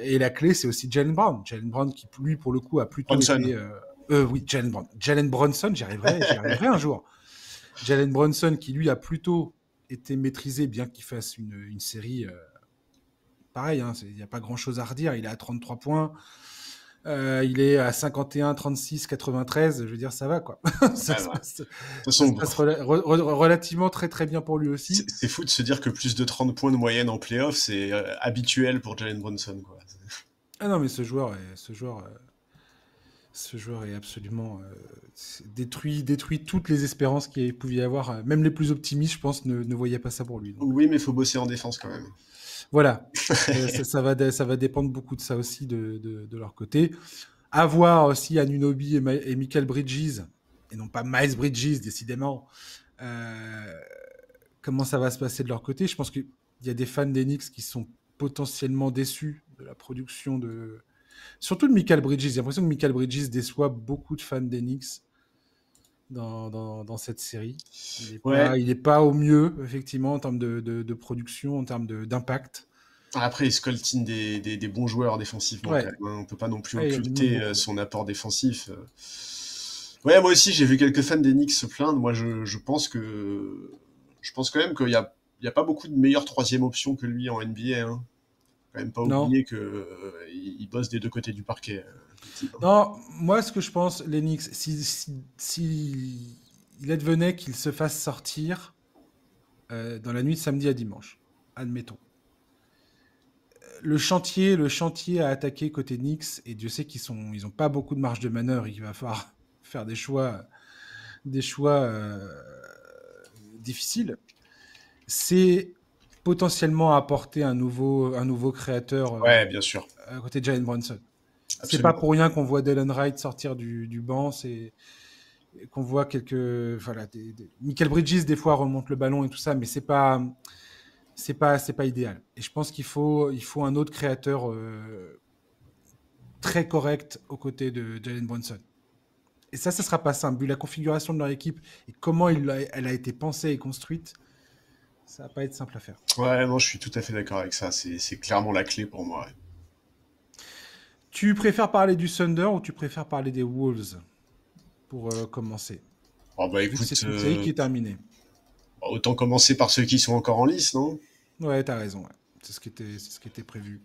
Et la clé, c'est aussi Jalen Brown. Jalen Brown qui, lui, pour le coup, a plutôt Bronson. été... oui, Jalen Brown. Jalen Brunson, j'y arriverai un jour. Jalen Brunson qui, lui, a plutôt été maîtrisé, bien qu'il fasse une série... pareil, il n'y a pas grand-chose à redire. Il est à 33 points. Il est à 51, 36, 93. Je veux dire, ça va, quoi. ça, Ouais, se ouais. passe, De toute ça se façon, passe relativement très, très bien pour lui aussi. c'est fou de se dire que plus de 30 points de moyenne en playoff, c'est habituel pour Jalen Brunson, quoi. Ah non, mais ce joueur est absolument détruit toutes les espérances qu'il pouvait y avoir. Même les plus optimistes, je pense, ne voyaient pas ça pour lui. Donc, Oui, mais il faut bosser en défense quand même. voilà. Ça va dépendre beaucoup de ça aussi de leur côté. À voir aussi Anunoby et Michael Bridges, et non pas Miles Bridges, décidément. Euh, Comment ça va se passer de leur côté? Je pense qu'il y a des fans d'Enix qui sont potentiellement déçus de la production de... Surtout de Michael Bridges. J'ai l'impression que Michael Bridges déçoit beaucoup de fans d'Enix dans cette série. Ouais. Il est pas au mieux, effectivement, en termes de production, en termes d'impact. Après, il scoltine des bons joueurs défensivement quand Ouais, même, hein. On peut pas non plus ouais, il y en a même occulter beaucoup. son apport défensif. Ouais, moi aussi, j'ai vu quelques fans des Knicks se plaindre. Moi, je pense quand même il y a pas beaucoup de meilleures troisième options que lui en NBA, hein. Quand même pas Non, oublier que il bosse des deux côtés du parquet. Le type, hein. non, moi, ce que je pense, l'Enix, si il advenait qu'il se fasse sortir dans la nuit de samedi à dimanche, admettons. Le chantier à attaquer côté Knicks, et Dieu sait ils ont pas beaucoup de marge de manœuvre, il va falloir faire des choix difficiles. C'est potentiellement apporter un nouveau créateur Ouais, bien sûr. à côté de Jalen Brunson. C'est pas Absolument. pour rien qu'on voit Dylan Wright sortir du banc, c'est qu'on voit voilà, Michael Bridges des fois remonte le ballon et tout ça, mais c'est pas idéal. Et je pense il faut un autre créateur très correct aux côtés de Jalen Brunson. Et ça sera pas simple. Vu la configuration de leur équipe et comment elle a été pensée et construite, ça va pas être simple à faire. Ouais, non, je suis tout à fait d'accord avec ça. C'est clairement la clé pour moi. Ouais. Tu préfères parler du Thunder ou tu préfères parler des Wolves pour commencer? Oh, bah Vu que écoute, c'est une série qui est terminée. autant commencer par ceux qui sont encore en lice, non? Ouais, t'as raison. Ouais. C'est ce qui était prévu.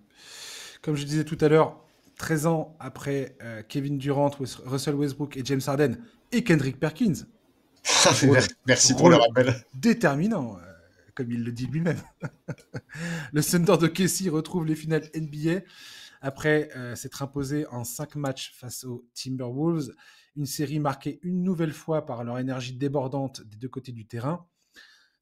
Comme je disais tout à l'heure, 13 ans après Kevin Durant, Russell Westbrook et James Harden et Kendrick Perkins, rôle, Merci pour le rôle rappel. déterminant, comme il le dit lui-même. Le Thunder de Casey retrouve les finales NBA après s'être imposé en 5 matchs face aux Timberwolves. Une série marquée une nouvelle fois par leur énergie débordante des deux côtés du terrain.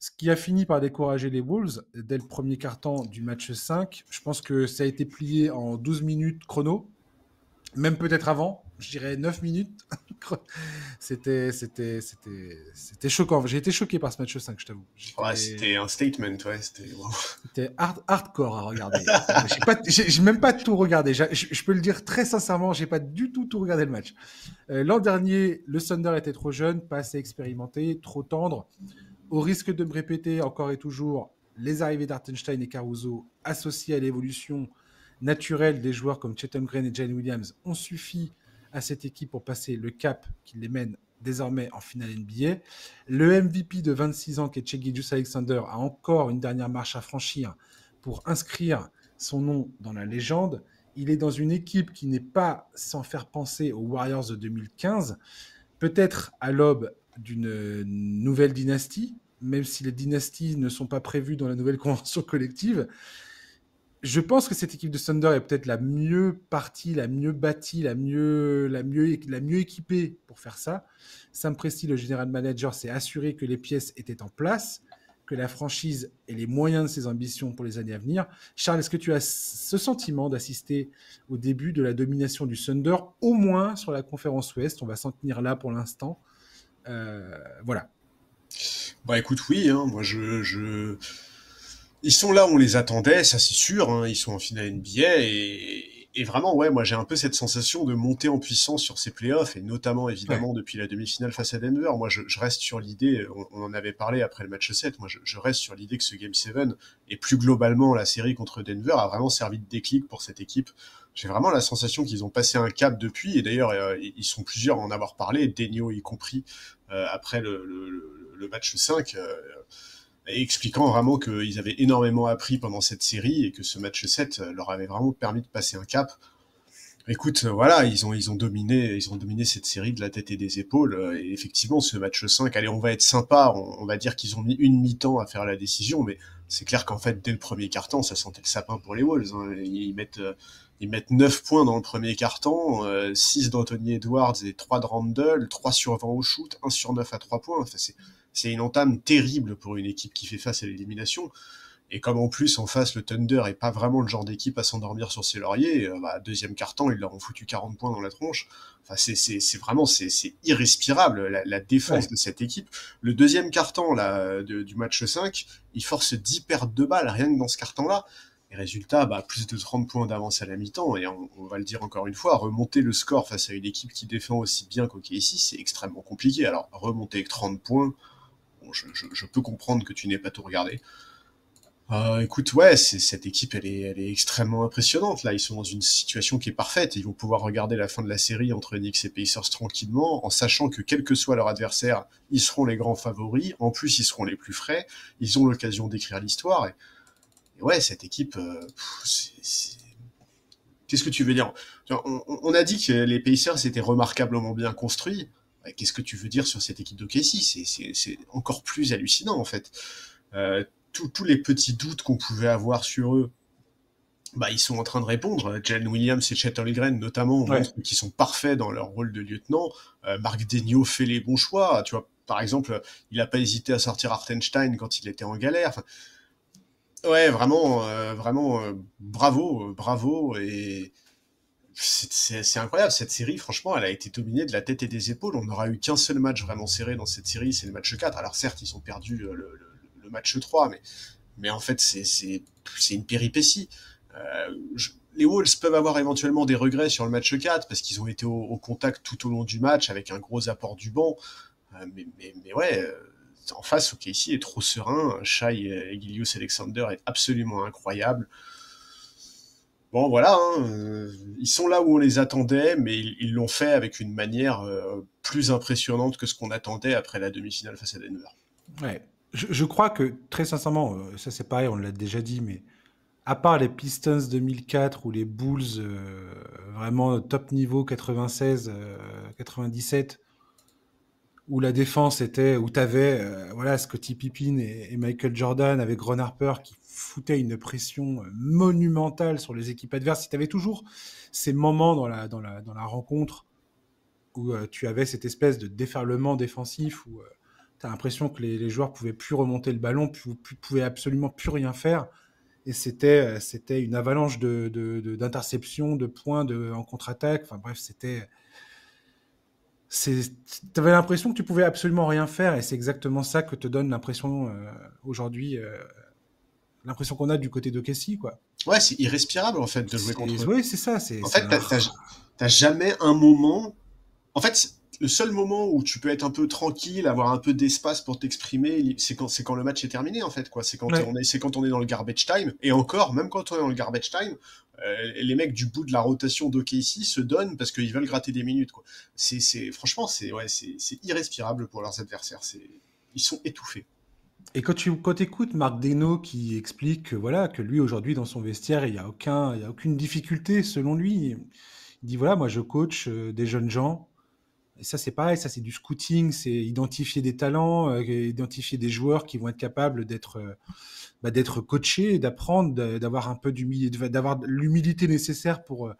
Ce qui a fini par décourager les Wolves dès le premier quart-temps du match 5. Je pense que ça a été plié en 12 minutes chrono. même peut-être avant, je dirais 9 minutes. C'était choquant. J'ai été choqué par ce match 5, je t'avoue. Ouais, c'était un statement, ouais. C'était hardcore à regarder. J'ai même pas tout regardé. Je peux le dire très sincèrement, j'ai pas du tout regardé le match. L'an dernier, le Thunder était trop jeune, pas assez expérimenté, trop tendre. Au risque de me répéter encore et toujours, les arrivées d'Hartenstein et Caruso associées à l'évolution naturelle des joueurs comme Chet Holmgren et Jalen Williams ont suffi à cette équipe pour passer le cap qui les mène désormais en finale NBA. Le MVP de 26 ans, qui est Shai Gilgeous-Alexander, a encore une dernière marche à franchir pour inscrire son nom dans la légende. Il est dans une équipe qui n'est pas sans faire penser aux Warriors de 2015, peut-être à l'aube d'une nouvelle dynastie, même si les dynasties ne sont pas prévues dans la nouvelle convention collective. Je pense que cette équipe de Thunder est peut-être la mieux partie, la mieux bâtie, la mieux équipée pour faire ça. Sam Presti, le general manager, s'est assuré que les pièces étaient en place, que la franchise ait les moyens de ses ambitions pour les années à venir. Charles, est-ce que tu as ce sentiment d'assister au début de la domination du Thunder, au moins sur la conférence Ouest? On va s'en tenir là pour l'instant. Voilà. Bah écoute, oui, hein, moi ils sont là où on les attendait, ça c'est sûr, hein, ils sont en finale NBA et vraiment, ouais, moi j'ai un peu cette sensation de monter en puissance sur ces playoffs et notamment Ouais. évidemment depuis la demi-finale face à Denver. Moi je reste sur l'idée, on en avait parlé après le match 7, moi je reste sur l'idée que ce Game 7 et plus globalement la série contre Denver a vraiment servi de déclic pour cette équipe. J'ai vraiment la sensation qu'ils ont passé un cap depuis et d'ailleurs ils sont plusieurs à en avoir parlé, Denio y compris, après le match 5. Expliquant vraiment qu'ils avaient énormément appris pendant cette série et que ce match 7 leur avait vraiment permis de passer un cap. Écoute, voilà, ils ont dominé cette série de la tête et des épaules. Et effectivement, ce match 5, allez, on va être sympa, on va dire qu'ils ont mis une mi-temps à faire la décision, mais c'est clair qu'en fait, dès le premier quart-temps, ça sentait le sapin pour les Wolves. Hein. Ils mettent 9 points dans le premier quart-temps, 6 d'Anthony Edwards et 3 de Randle, 3 sur 20 au shoot, 1 sur 9 à 3 points. Enfin, c'est une entame terrible pour une équipe qui fait face à l'élimination. Et comme en plus en face le Thunder est pas vraiment le genre d'équipe à s'endormir sur ses lauriers, deuxième quart-temps ils leur ont foutu 40 points dans la tronche. Enfin c'est vraiment c'est irrespirable la défense Ouais. de cette équipe. Le deuxième quart-temps là du match 5, ils forcent 10 pertes de balles rien que dans ce quart-temps là. Et résultat, plus de 30 points d'avance à la mi-temps, et on va le dire encore une fois, remonter le score face à une équipe qui défend aussi bien qu'OKC, c'est extrêmement compliqué. Alors remonter avec 30 points, bon, je peux comprendre que tu n'aies pas tout regardé. Écoute, ouais, cette équipe, elle est extrêmement impressionnante. Là, ils sont dans une situation qui est parfaite. Ils vont pouvoir regarder la fin de la série entre Knicks et Pacers tranquillement, en sachant que quel que soit leur adversaire, ils seront les grands favoris. En plus, ils seront les plus frais. Ils ont l'occasion d'écrire l'histoire. Et ouais, cette équipe, qu'est-ce que tu veux dire? On a dit que les Pacers étaient remarquablement bien construits. Qu'est-ce que tu veux dire sur cette équipe d'OKC? C'est encore plus hallucinant, en fait. Tous les petits doutes qu'on pouvait avoir sur eux, ils sont en train de répondre. Jalen Williams et Chet Holmgren, notamment, Ouais. montrent qu'ils sont parfaits dans leur rôle de lieutenant. Marc Denio fait les bons choix. Tu vois, par exemple, il n'a pas hésité à sortir Hartenstein quand il était en galère. Enfin, ouais, vraiment, bravo. Et c'est incroyable, cette série, franchement, elle a été dominée de la tête et des épaules. On n'aura eu qu'un seul match vraiment serré dans cette série, c'est le match 4. Alors certes, ils ont perdu le match 3, mais en fait, c'est une péripétie. Les Wolves peuvent avoir éventuellement des regrets sur le match 4 parce qu'ils ont été au contact tout au long du match avec un gros apport du banc. Mais ouais, en face, OKC est trop serein. Shai et Gilgeous-Alexander est absolument incroyable. Bon, voilà, hein, ils sont là où on les attendait, mais ils l'ont fait avec une manière plus impressionnante que ce qu'on attendait après la demi-finale face à Denver. Ouais. Je crois que, très sincèrement, ça c'est pareil, on l'a déjà dit, mais à part les Pistons 2004 ou les Bulls vraiment top niveau 96, 97, où la défense était, où tu avais voilà, Scottie Pippen et Michael Jordan avec Ron Harper qui foutaient une pression monumentale sur les équipes adverses. Tu avais toujours ces moments dans la rencontre où tu avais cette espèce de déferlement défensif où tu as l'impression que les joueurs pouvaient plus remonter le ballon, pouvaient absolument plus rien faire. Et c'était une avalanche d'interceptions, de points en contre-attaque. Enfin bref, t'avais l'impression que tu pouvais absolument rien faire, et c'est exactement ça que te donne l'impression aujourd'hui, l'impression qu'on a du côté de Casey, quoi. Ouais, c'est irrespirable en fait de jouer contre eux. Oui, c'est ça. En C'est fait, un... t'as jamais un moment. En fait, le seul moment où tu peux être un peu tranquille, avoir un peu d'espace pour t'exprimer, c'est quand le match est terminé, en fait, quoi. Ouais. C'est quand on est dans le garbage time. Et encore, même quand on est dans le garbage time, les mecs du bout de la rotation d'OKC se donnent parce qu'ils veulent gratter des minutes, quoi. Franchement, c'est irrespirable pour leurs adversaires. Ils sont étouffés. Et quand écoutes Marc Desno qui explique que, voilà, que lui, aujourd'hui, dans son vestiaire, il y a aucune difficulté, selon lui. Il dit, voilà, moi, je coach des jeunes gens. Et ça, c'est pareil, ça, c'est du scouting, c'est identifier des talents, identifier des joueurs qui vont être capables d'être coachés, d'apprendre, d'avoir un peu d'humilité, d'avoir l'humilité nécessaire pour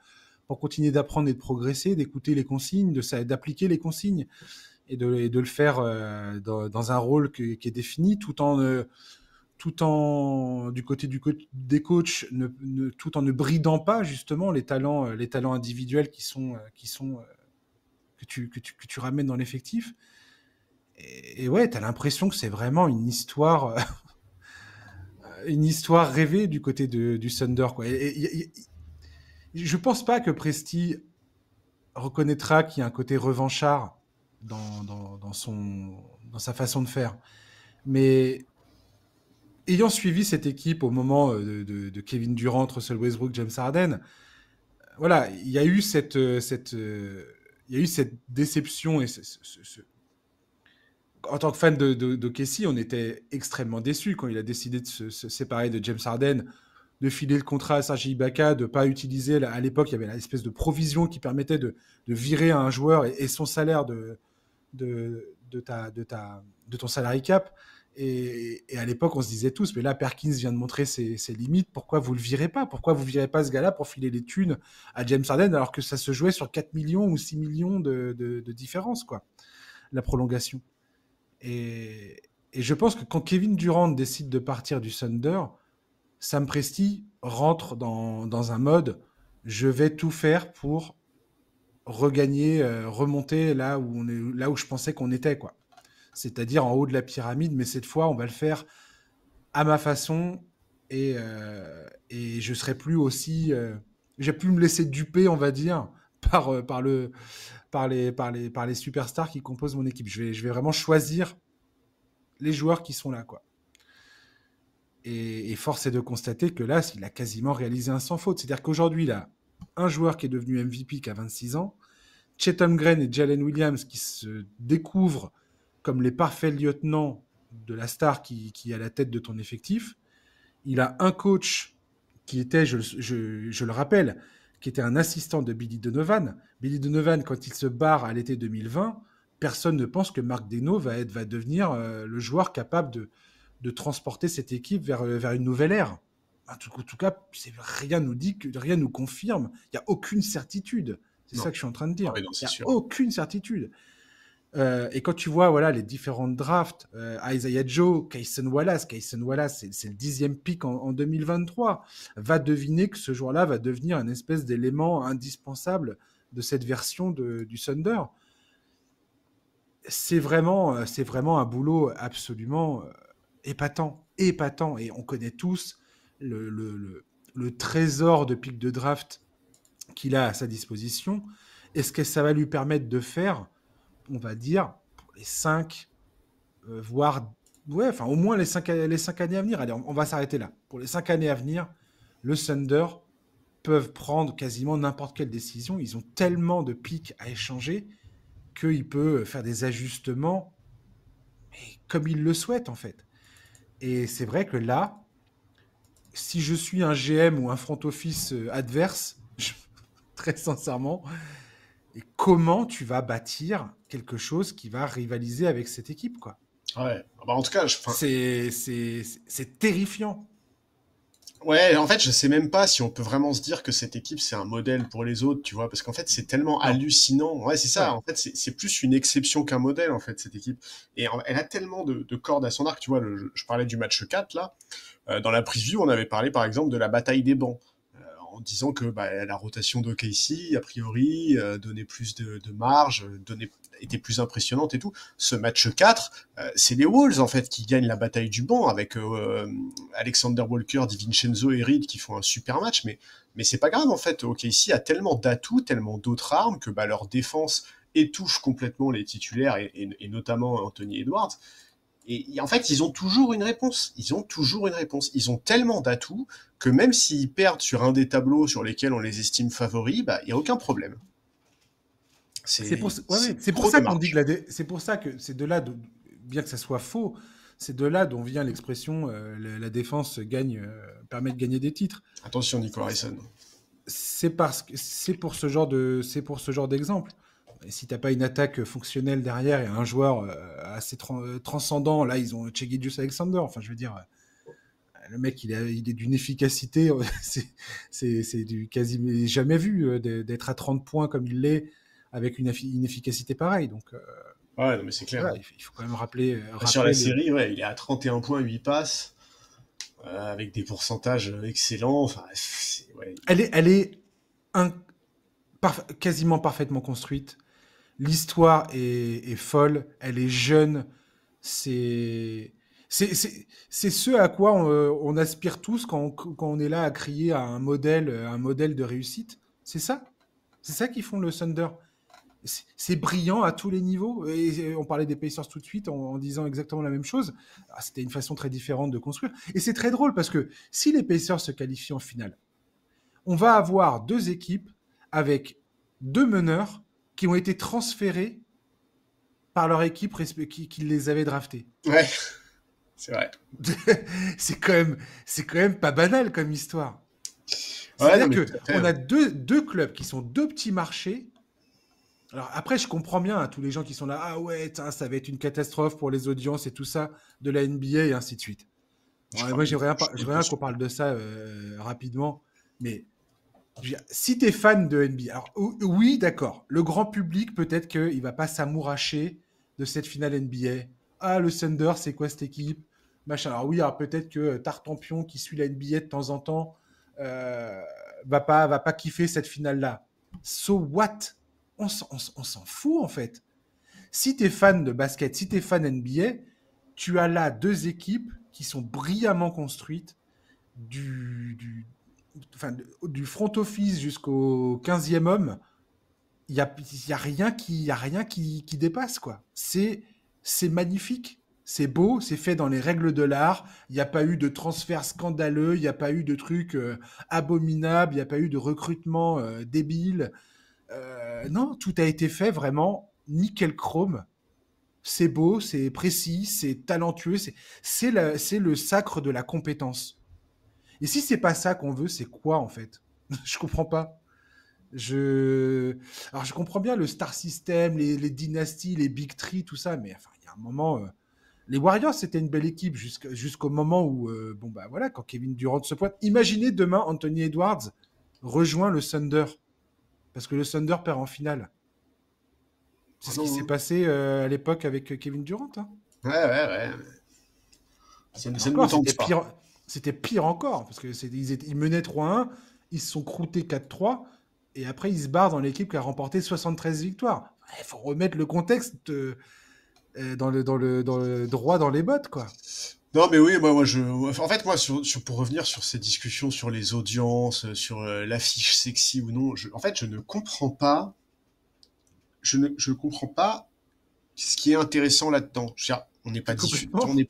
continuer d'apprendre et de progresser, d'écouter les consignes, d'appliquer les consignes et de le faire dans un rôle qui est défini, tout en du côté des coachs, tout en ne bridant pas justement les talents individuels que tu ramènes dans l'effectif. Et ouais, t'as l'impression que c'est vraiment une histoire rêvée du côté du Thunder, quoi. Je pense pas que Presti reconnaîtra qu'il y a un côté revanchard dans sa façon de faire. Mais ayant suivi cette équipe au moment de Kevin Durant, Russell Westbrook, James Harden, voilà, il y a eu cette déception et en tant que fan de Casey, on était extrêmement déçus quand il a décidé de se séparer de James Harden, de filer le contrat à Serge Ibaka, de ne pas utiliser, à l'époque, il y avait l'espèce de provision qui permettait de virer un joueur et son salaire de ton salary cap. Et à l'époque, on se disait tous, mais là, Perkins vient de montrer ses limites, pourquoi vous le virez pas? Pourquoi vous virez pas ce gars-là pour filer les thunes à James Harden alors que ça se jouait sur 4 millions ou 6 millions de différence, quoi, la prolongation. Et, et je pense que quand Kevin Durant décide de partir du Thunder, Sam Presti rentre dans un mode je vais tout faire pour regagner, remonter là où je pensais qu'on était, quoi. C'est-à-dire en haut de la pyramide, mais cette fois, on va le faire à ma façon et je serai plus aussi. Je vais plus me laisser duper, on va dire, par les superstars qui composent mon équipe. Je vais vraiment choisir les joueurs qui sont là, quoi. Et force est de constater que là, il a quasiment réalisé un sans faute. C'est-à-dire qu'aujourd'hui, là, un joueur qui est devenu MVP qui a 26 ans, Chet Holmgren et Jalen Williams qui se découvrent comme les parfaits lieutenants de la star qui est à la tête de ton effectif. Il a un coach qui était, je le rappelle, qui était un assistant de Billy Donovan. Billy Donovan, quand il se barre à l'été 2020, personne ne pense que Marc Desno va devenir le joueur capable de transporter cette équipe vers une nouvelle ère. En tout cas, rien nous dit, rien nous confirme. Il n'y a aucune certitude. C'est Non. ça que je suis en train de Ah dire. oui, non, Il c'est n'y a sûr. aucune certitude. Et quand tu vois voilà, les différentes drafts, Isaiah Joe, Kayson Wallace, c'est le 10e pick en 2023, va deviner que ce joueur-là va devenir une espèce d'élément indispensable de cette version du Thunder. C'est vraiment un boulot absolument épatant. Et on connaît tous le trésor de pick de draft qu'il a à sa disposition. Et ce que ça va lui permettre de faire, on va dire, pour les 5, voire, ouais, enfin au moins les 5 années à venir. Allez, on va s'arrêter là. Pour les 5 années à venir, le Thunder peuvent prendre quasiment n'importe quelle décision. Ils ont tellement de pics à échanger qu'il peut faire des ajustements mais comme il le souhaite, en fait. Et c'est vrai que là, si je suis un GM ou un front office adverse, très sincèrement, et comment tu vas bâtir quelque chose qui va rivaliser avec cette équipe, quoi. Ouais. Bah, en tout cas, C'est terrifiant. ouais, en fait, je sais même pas si on peut vraiment se dire que cette équipe c'est un modèle pour les autres, tu vois, parce qu'en fait c'est tellement Non. hallucinant. Ouais, c'est ça. Ouais. En fait, c'est plus une exception qu'un modèle en fait cette équipe. Et elle a tellement de cordes à son arc, tu vois. Je parlais du match 4 là. Dans la preview, on avait parlé par exemple de la bataille des bancs, en disant que la rotation d'OKC, a priori, donnait plus de marge, était plus impressionnante et tout. Ce match 4, c'est les Wolves en fait qui gagnent la bataille du banc avec Alexander Walker, DiVincenzo et Reed qui font un super match, mais c'est pas grave en fait. OKC a tellement d'atouts, tellement d'autres armes que leur défense étouche complètement les titulaires et notamment Anthony Edwards. Et en fait, ils ont toujours une réponse. Ils ont tellement d'atouts que même s'ils perdent sur un des tableaux sur lesquels on les estime favoris, il n'y a aucun problème. C'est pour ça qu'on dit que c'est pour ça que c'est de là, bien que ça soit faux, c'est de là dont vient l'expression la défense permet de gagner des titres. Attention, Nico Harrison. C'est pour ce genre d'exemple. Si t'as pas une attaque fonctionnelle derrière et un joueur assez transcendant, là ils ont Shai Gilgeous-Alexander. Enfin, je veux dire, le mec il est d'une efficacité, c'est du quasi jamais vu d'être à 30 points comme il l'est avec une efficacité pareille. Donc ouais, non, mais c'est clair. Voilà, il faut quand même rappeler sur la série, il est à 31 points, 8 passes, avec des pourcentages excellents. Enfin, Elle est quasiment parfaitement construite. L'histoire est folle, elle est jeune. C'est ce à quoi on aspire tous quand on est là à crier à un modèle de réussite. C'est ça qui font le Thunder. C'est brillant à tous les niveaux. Et on parlait des Pacers tout de suite en disant exactement la même chose. C'était une façon très différente de construire. Et c'est très drôle parce que si les Pacers se qualifient en finale, on va avoir deux équipes avec deux meneurs qui ont été transférés par leur équipe qui les avait draftés. Ouais, c'est vrai. c'est quand même pas banal comme histoire. C'est-à-dire qu'on a deux clubs qui sont deux petits marchés. Alors après, je comprends bien tous les gens qui sont là, ah ouais, ça va être une catastrophe pour les audiences et tout ça de la NBA et ainsi de suite. Moi, j'aimerais rien qu'on parle de ça rapidement, mais si t'es fan de NBA, alors oui, d'accord, le grand public peut-être qu'il va pas s'amouracher de cette finale NBA. Ah, le Thunder, c'est quoi cette équipe, machin. Alors oui, peut-être que Tartampion qui suit la NBA de temps en temps va pas kiffer cette finale-là. So what? On s'en fout en fait. Si t'es fan de basket, si t'es fan NBA, tu as là deux équipes qui sont brillamment construites du front office jusqu'au 15e homme. Il y a rien qui dépasse, quoi. C'est magnifique. C'est beau, c'est fait dans les règles de l'art. Il n'y a pas eu de transfert scandaleux, il n'y a pas eu de trucs abominables, il n'y a pas eu de recrutement débile. Non, tout a été fait vraiment nickel chrome. C'est beau, c'est précis, c'est talentueux, c'est le sacre de la compétence. Et si c'est pas ça qu'on veut, c'est quoi en fait? Je comprends pas. Alors je comprends bien le star system, les dynasties, les big three, tout ça, mais enfin il y a un moment, les Warriors c'était une belle équipe jusqu'au moment où voilà, quand Kevin Durant se pointe. Imaginez demain Anthony Edwards rejoint le Thunder parce que le Thunder perd en finale. C'est ce qui s'est passé à l'époque avec Kevin Durant. Hein. Ouais. Ça ne me tente pas. C'était pire encore, parce qu'ils menaient 3-1, ils se sont croûtés 4-3, et après ils se barrent dans l'équipe qui a remporté 73 victoires. Il faut remettre le contexte dans le droit dans les bottes, quoi. Non, mais oui, moi, pour revenir sur ces discussions sur les audiences, sur l'affiche sexy ou non, je ne comprends pas. Je comprends pas ce qui est intéressant là-dedans. On n'est pas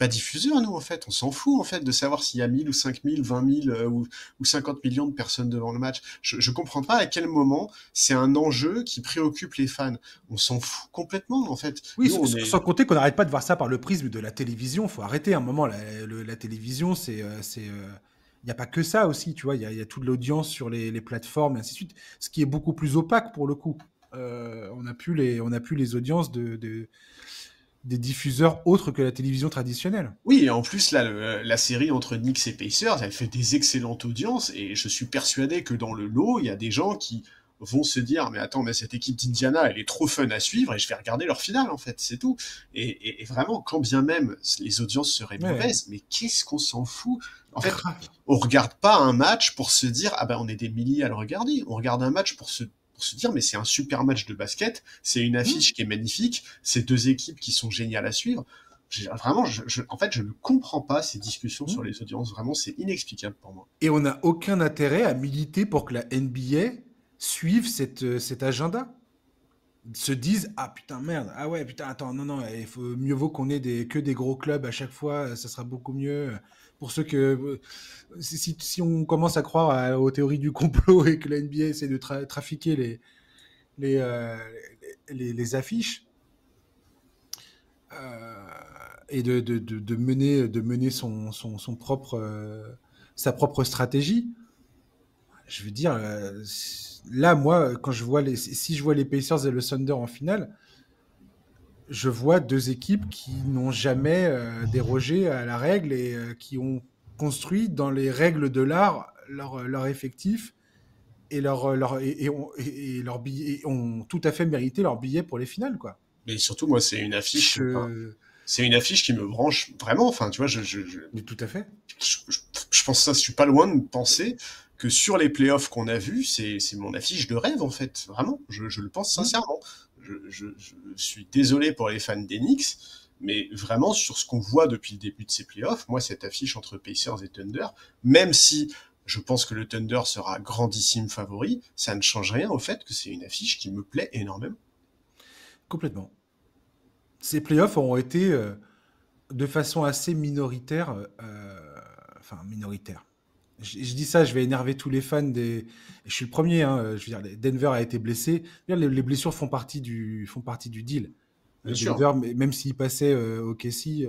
diffuseur, nous, en fait. On s'en fout, en fait, de savoir s'il y a 1000 ou 5000, 20 000 ou 50 millions de personnes devant le match. Je comprends pas à quel moment c'est un enjeu qui préoccupe les fans. On s'en fout complètement, en fait. Oui, sans compter qu'on n'arrête pas de voir ça par le prisme de la télévision. Faut arrêter un moment. La télévision, il n'y a pas que ça aussi, tu vois. Il y a toute l'audience sur les plateformes et ainsi de suite. Ce qui est beaucoup plus opaque pour le coup. On n'a plus les audiences des diffuseurs autres que la télévision traditionnelle. Oui, et en plus, là, la série entre Knicks et Pacers, elle fait des excellentes audiences, et je suis persuadé que dans le lot, il y a des gens qui vont se dire, mais attends, mais cette équipe d'Indiana, elle est trop fun à suivre, et je vais regarder leur finale, en fait, c'est tout. Et vraiment, quand bien même les audiences seraient mauvaises, mais qu'est-ce qu'on s'en fout? En fait, on regarde pas un match pour se dire ah ben on est des milliers à le regarder. On regarde un match pour se dire mais c'est un super match de basket, c'est une affiche qui est magnifique, c'est deux équipes qui sont géniales à suivre. Vraiment, en fait, je ne comprends pas ces discussions sur les audiences. Vraiment, c'est inexplicable pour moi. Et on n'a aucun intérêt à militer pour que la NBA suive cet agenda. Se disent ah putain merde, ah ouais putain attends non il faut mieux vaut qu'on ait que des gros clubs à chaque fois, ça sera beaucoup mieux pour ceux que si on commence à croire aux théories du complot et que la NBA essaie de trafiquer les, euh, les affiches euh, et de mener son propre sa propre stratégie. Je veux dire, là, moi, quand si je vois les Pacers et le Thunder en finale, je vois deux équipes qui n'ont jamais dérogé à la règle et qui ont construit dans les règles de l'art leur effectif et leur billet, et ont tout à fait mérité leur billet pour les finales, quoi. Mais surtout, moi, c'est une affiche. Enfin, Je... c'est une affiche qui me branche vraiment. Enfin, tu vois, Mais tout à fait. je pense ça. Je suis pas loin de penser que sur les playoffs qu'on a vus, c'est mon affiche de rêve en fait. Vraiment, je le pense sincèrement. Je suis désolé pour les fans des Knicks, mais vraiment sur ce qu'on voit depuis le début de ces playoffs, moi cette affiche entre Pacers et Thunder, même si je pense que le Thunder sera grandissime favori, ça ne change rien au fait que c'est une affiche qui me plaît énormément. Complètement. Ces playoffs auront été de façon assez minoritaire, enfin minoritaire. Je dis ça, je vais énerver tous les fans des. Je suis le premier, hein, je veux dire, Denver a été blessé. Les blessures font partie du deal. Bien sûr. Denver, même s'il passait au Casey,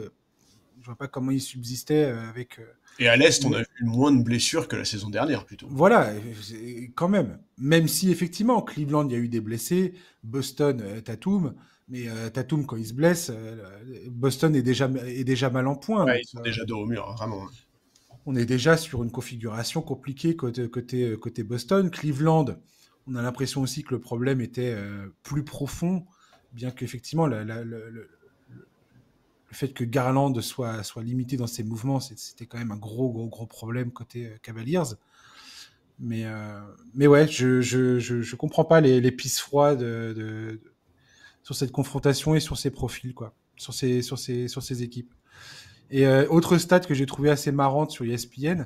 je vois pas comment il subsistait avec. Et à l'Est, on a vu moins de blessures que la saison dernière, plutôt. Voilà, quand même. Même si effectivement, Cleveland, il y a eu des blessés, Boston, Tatum, mais Tatum, quand il se blesse, Boston est déjà mal en point. Ouais, Donc, ils sont déjà dos au mur, hein, vraiment. on est déjà sur une configuration compliquée côté Boston. Cleveland, on a l'impression aussi que le problème était plus profond, bien qu'effectivement, le fait que Garland soit limité dans ses mouvements, c'était quand même un gros problème côté Cavaliers. Mais ouais, je comprends pas les pisses froides sur cette confrontation et sur ces profils, quoi, sur ces équipes. Et autre stat que j'ai trouvé assez marrante sur ESPN,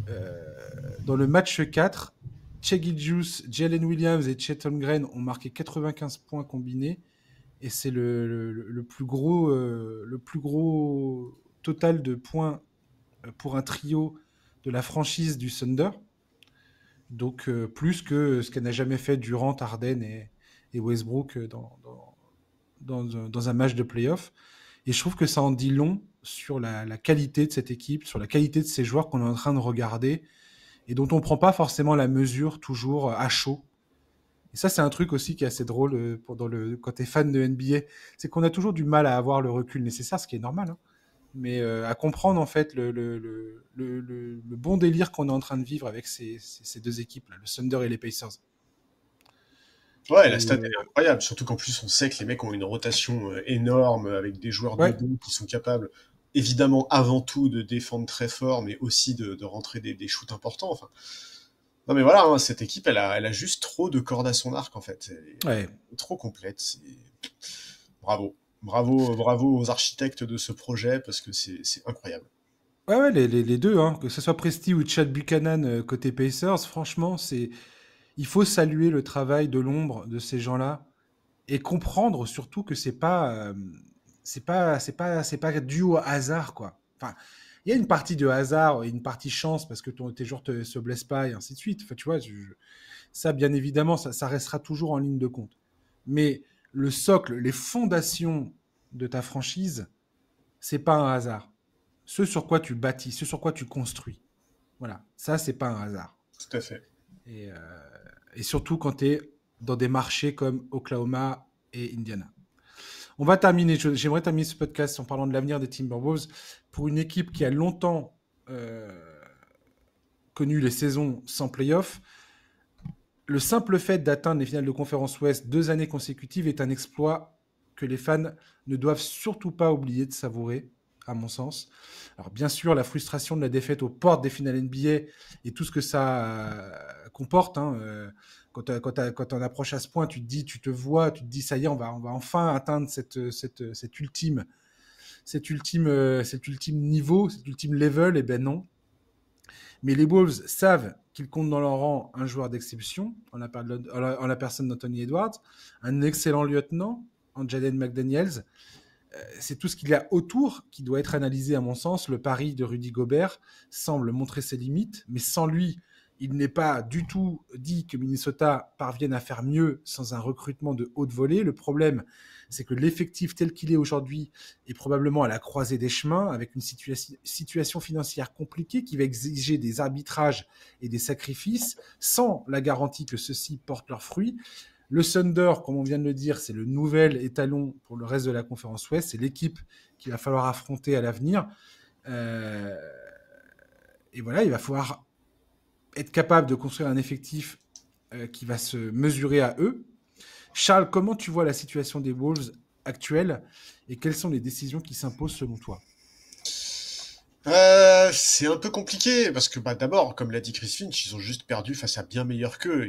euh, dans le match 4, Shai Gilgeous, Jalen Williams et Chet Holmgren ont marqué 95 points combinés et c'est le plus gros total de points pour un trio de la franchise du Thunder. Donc plus que ce qu'elle n'a jamais fait Durant, Harden et Westbrook dans un match de playoff. Et je trouve que ça en dit long sur la qualité de cette équipe, sur la qualité de ces joueurs qu'on est en train de regarder et dont on ne prend pas forcément la mesure toujours à chaud. Et ça, c'est un truc aussi qui est assez drôle quand tu es fan de NBA, c'est qu'on a toujours du mal à avoir le recul nécessaire, ce qui est normal, hein, mais à comprendre en fait le bon délire qu'on est en train de vivre avec ces deux équipes, là, le Thunder et les Pacers. Ouais, la Et, stat elle est incroyable, surtout qu'en plus on sait que les mecs ont une rotation énorme avec des joueurs de ouais, dos qui sont capables, évidemment avant tout de défendre très fort, mais aussi de rentrer des shoots importants. Enfin, non mais voilà, hein, cette équipe elle a juste trop de cordes à son arc en fait. ouais. Elle est trop complète. Bravo, bravo aux architectes de ce projet parce que c'est incroyable. Ouais, les deux, hein, que ce soit Presti ou Chad Buchanan côté Pacers, franchement, il faut saluer le travail de l'ombre de ces gens-là et comprendre surtout que c'est pas dû au hasard, quoi. Enfin, il y a une partie de hasard et une partie chance parce que tes joueurs se blessent pas et ainsi de suite. Enfin, tu vois, ça, bien évidemment, ça restera toujours en ligne de compte. Mais le socle, les fondations de ta franchise, c'est pas un hasard. Ce sur quoi tu bâtis, ce sur quoi tu construis. Voilà, ça, c'est pas un hasard. Tout à fait. Et, euh, et surtout quand tu es dans des marchés comme Oklahoma et Indiana. On va terminer, j'aimerais terminer ce podcast en parlant de l'avenir des Timberwolves pour une équipe qui a longtemps euh, connu les saisons sans playoff. Le simple fait d'atteindre les finales de conférence Ouest 2 années consécutives est un exploit que les fans ne doivent surtout pas oublier de savourer. à mon sens. Alors bien sûr, la frustration de la défaite aux portes des finales NBA et tout ce que ça comporte, hein, quand on approche à ce point, tu te dis, tu te vois, tu te dis, ça y est, on va enfin atteindre cet ultime niveau, cet ultime level. Et ben non. Mais les Wolves savent qu'ils comptent dans leur rang un joueur d'exception, en la personne d'Anthony Edwards, un excellent lieutenant, en Jaden McDaniels. C'est tout ce qu'il y a autour qui doit être analysé, à mon sens. Le pari de Rudy Gobert semble montrer ses limites, mais sans lui, il n'est pas du tout dit que Minnesota parvienne à faire mieux sans un recrutement de haute volée. Le problème, c'est que l'effectif tel qu'il est aujourd'hui est probablement à la croisée des chemins, avec une situation financière compliquée qui va exiger des arbitrages et des sacrifices, sans la garantie que ceux-ci portent leurs fruits. Le Thunder, comme on vient de le dire, c'est le nouvel étalon pour le reste de la conférence Ouest. C'est l'équipe qu'il va falloir affronter à l'avenir. Et voilà, il va falloir être capable de construire un effectif qui va se mesurer à eux. Charles, comment tu vois la situation des Wolves actuelle et quelles sont les décisions qui s'imposent selon toi? C'est un peu compliqué parce que d'abord, comme l'a dit Chris Finch, ils ont juste perdu face à bien meilleur qu'eux.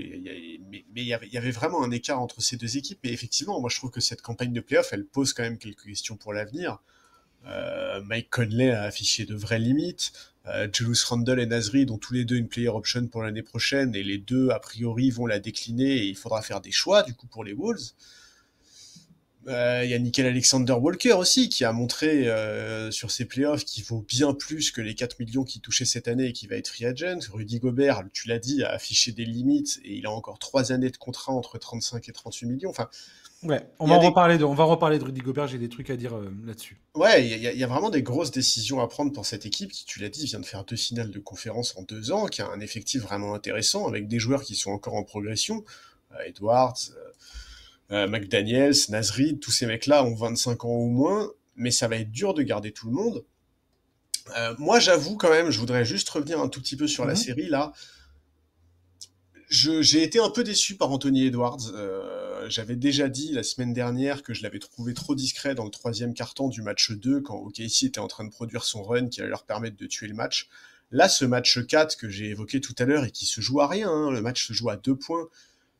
Mais il y avait vraiment un écart entre ces deux équipes. Et effectivement, moi je trouve que cette campagne de playoff, elle pose quand même quelques questions pour l'avenir. Mike Conley a affiché de vraies limites. Julius Randle et Naz Reid ont tous les deux une player option pour l'année prochaine et les deux, a priori, vont la décliner et il faudra faire des choix du coup pour les Wolves. Il y a Nickel Alexander-Walker aussi qui a montré sur ses playoffs qu'il vaut bien plus que les 4 millions qu'il touchait cette année et qui va être free agent. Rudy Gobert, tu l'as dit, a affiché des limites et il a encore 3 années de contrat entre 35 et 38 millions. Enfin, Ouais, il y a des... on va reparler de Rudy Gobert, j'ai des trucs à dire là-dessus. Ouais, il y a vraiment des grosses décisions à prendre pour cette équipe qui, tu l'as dit, vient de faire 2 finales de conférence en 2 ans, qui a un effectif vraiment intéressant avec des joueurs qui sont encore en progression. Edwards, McDaniels, Naz Reid, tous ces mecs-là ont 25 ans ou moins, mais ça va être dur de garder tout le monde. Moi, j'avoue quand même, je voudrais juste revenir un tout petit peu sur la Mhm. série là. J'ai été un peu déçu par Anthony Edwards. J'avais déjà dit la semaine dernière que je l'avais trouvé trop discret dans le troisième quart-temps du match 2 quand OKC était en train de produire son run qui allait leur permettre de tuer le match. Là, ce match 4 que j'ai évoqué tout à l'heure et qui se joue à rien, hein, le match se joue à 2 points.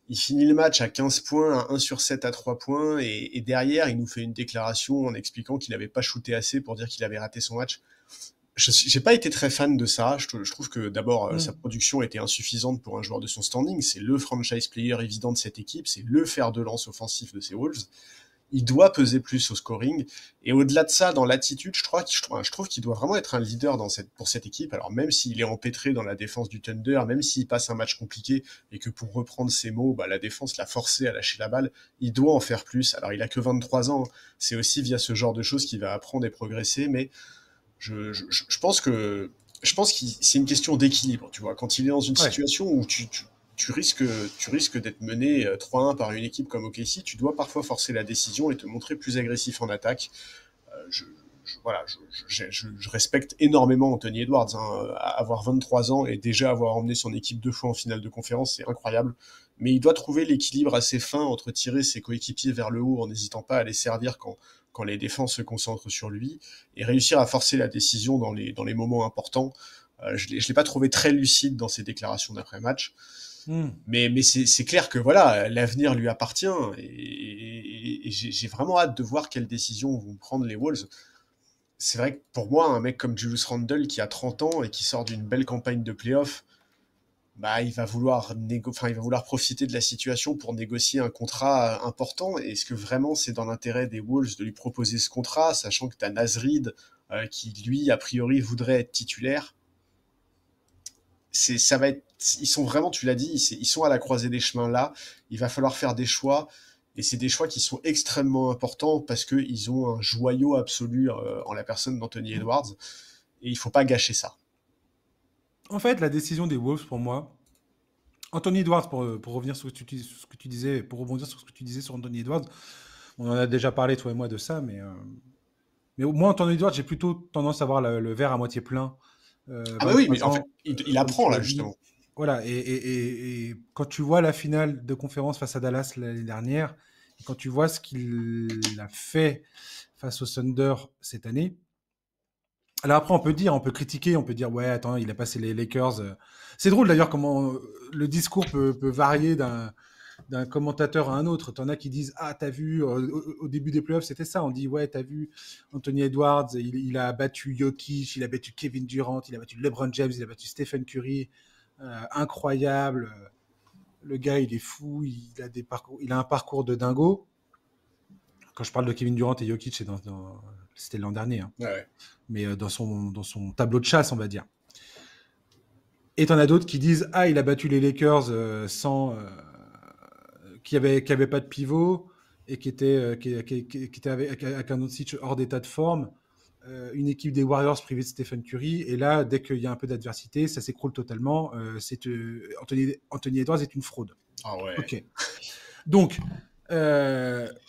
Il finit le match à 15 points, à 1 sur 7 à 3 points, et derrière, il nous fait une déclaration en expliquant qu'il n'avait pas shooté assez pour dire qu'il avait raté son match. J'ai pas été très fan de ça. Je trouve que d'abord, sa Mhm. production était insuffisante pour un joueur de son standing. C'est le franchise player évident de cette équipe, c'est le fer de lance offensif de ces Wolves. Il doit peser plus au scoring. Et au-delà de ça, dans l'attitude, je trouve qu'il doit vraiment être un leader pour cette équipe. Alors même s'il est empêtré dans la défense du Thunder, même s'il passe un match compliqué et que pour reprendre ses mots, la défense l'a forcé à lâcher la balle, il doit en faire plus. Alors il a que 23 ans. C'est aussi via ce genre de choses qu'il va apprendre et progresser. Mais je pense que c'est une question d'équilibre. Tu vois, quand il est dans une Ouais. situation où tu risques d'être mené 3-1 par une équipe comme OKC, tu dois parfois forcer la décision et te montrer plus agressif en attaque. Voilà, je respecte énormément Anthony Edwards. Hein. Avoir 23 ans et déjà avoir emmené son équipe 2 fois en finale de conférence, c'est incroyable. Mais il doit trouver l'équilibre assez fin entre tirer ses coéquipiers vers le haut en n'hésitant pas à les servir quand les défenses se concentrent sur lui et réussir à forcer la décision dans les moments importants. Je ne l'ai pas trouvé très lucide dans ses déclarations d'après-match. Mhm. Mais c'est clair que voilà, l'avenir lui appartient et j'ai vraiment hâte de voir quelles décisions vont prendre les Wolves. C'est vrai que pour moi, un mec comme Julius Randle qui a 30 ans et qui sort d'une belle campagne de playoff, il va vouloir profiter de la situation pour négocier un contrat important. Et est-ce que vraiment c'est dans l'intérêt des Wolves de lui proposer ce contrat, sachant que tu as Naz Reid qui, lui, a priori, voudrait être titulaire. Ça va être, ils sont vraiment, tu l'as dit, ils sont à la croisée des chemins là. Il va falloir faire des choix. Et c'est des choix qui sont extrêmement importants parce qu'ils ont un joyau absolu en la personne d'Anthony Edwards. Et il faut pas gâcher ça. En fait, la décision des Wolves, pour moi, Anthony Edwards, pour revenir sur ce que tu disais, pour rebondir sur ce que tu disais sur Anthony Edwards, on en a déjà parlé, toi et moi, de ça, mais moi, Anthony Edwards, j'ai plutôt tendance à voir le verre à moitié plein. Ah bah oui, mais 23 en fait, ans, il comme tu apprend là l'as dit. justement. Voilà, et quand tu vois la finale de conférence face à Dallas l'année dernière, et quand tu vois ce qu'il a fait face au Thunder cette année, Alors après, on peut critiquer, on peut dire, ouais, attends, il a passé les Lakers. C'est drôle d'ailleurs comment le discours peut varier d'un commentateur à un autre. T'en as qui disent, ah, t'as vu, au début des playoffs, c'était ça. On dit, ouais, t'as vu, Anthony Edwards, il a battu Jokic, il a battu Kevin Durant, il a battu LeBron James, il a battu Stephen Curry. Incroyable. Le gars, il est fou, il a un parcours de dingo. Quand je parle de Kevin Durant et Jokic, c'était l'an dernier. Hein. Ouais. Mais dans son tableau de chasse, on va dire. Et t'en as d'autres qui disent, ah, il a battu les Lakers qui avait pas de pivot et qui était avec un Doncic hors d'état de forme. Une équipe des Warriors privée de Stephen Curry, et là, dès qu'il y a un peu d'adversité, ça s'écroule totalement. Anthony Edwards est une fraude. Ah ouais. Ok. Donc,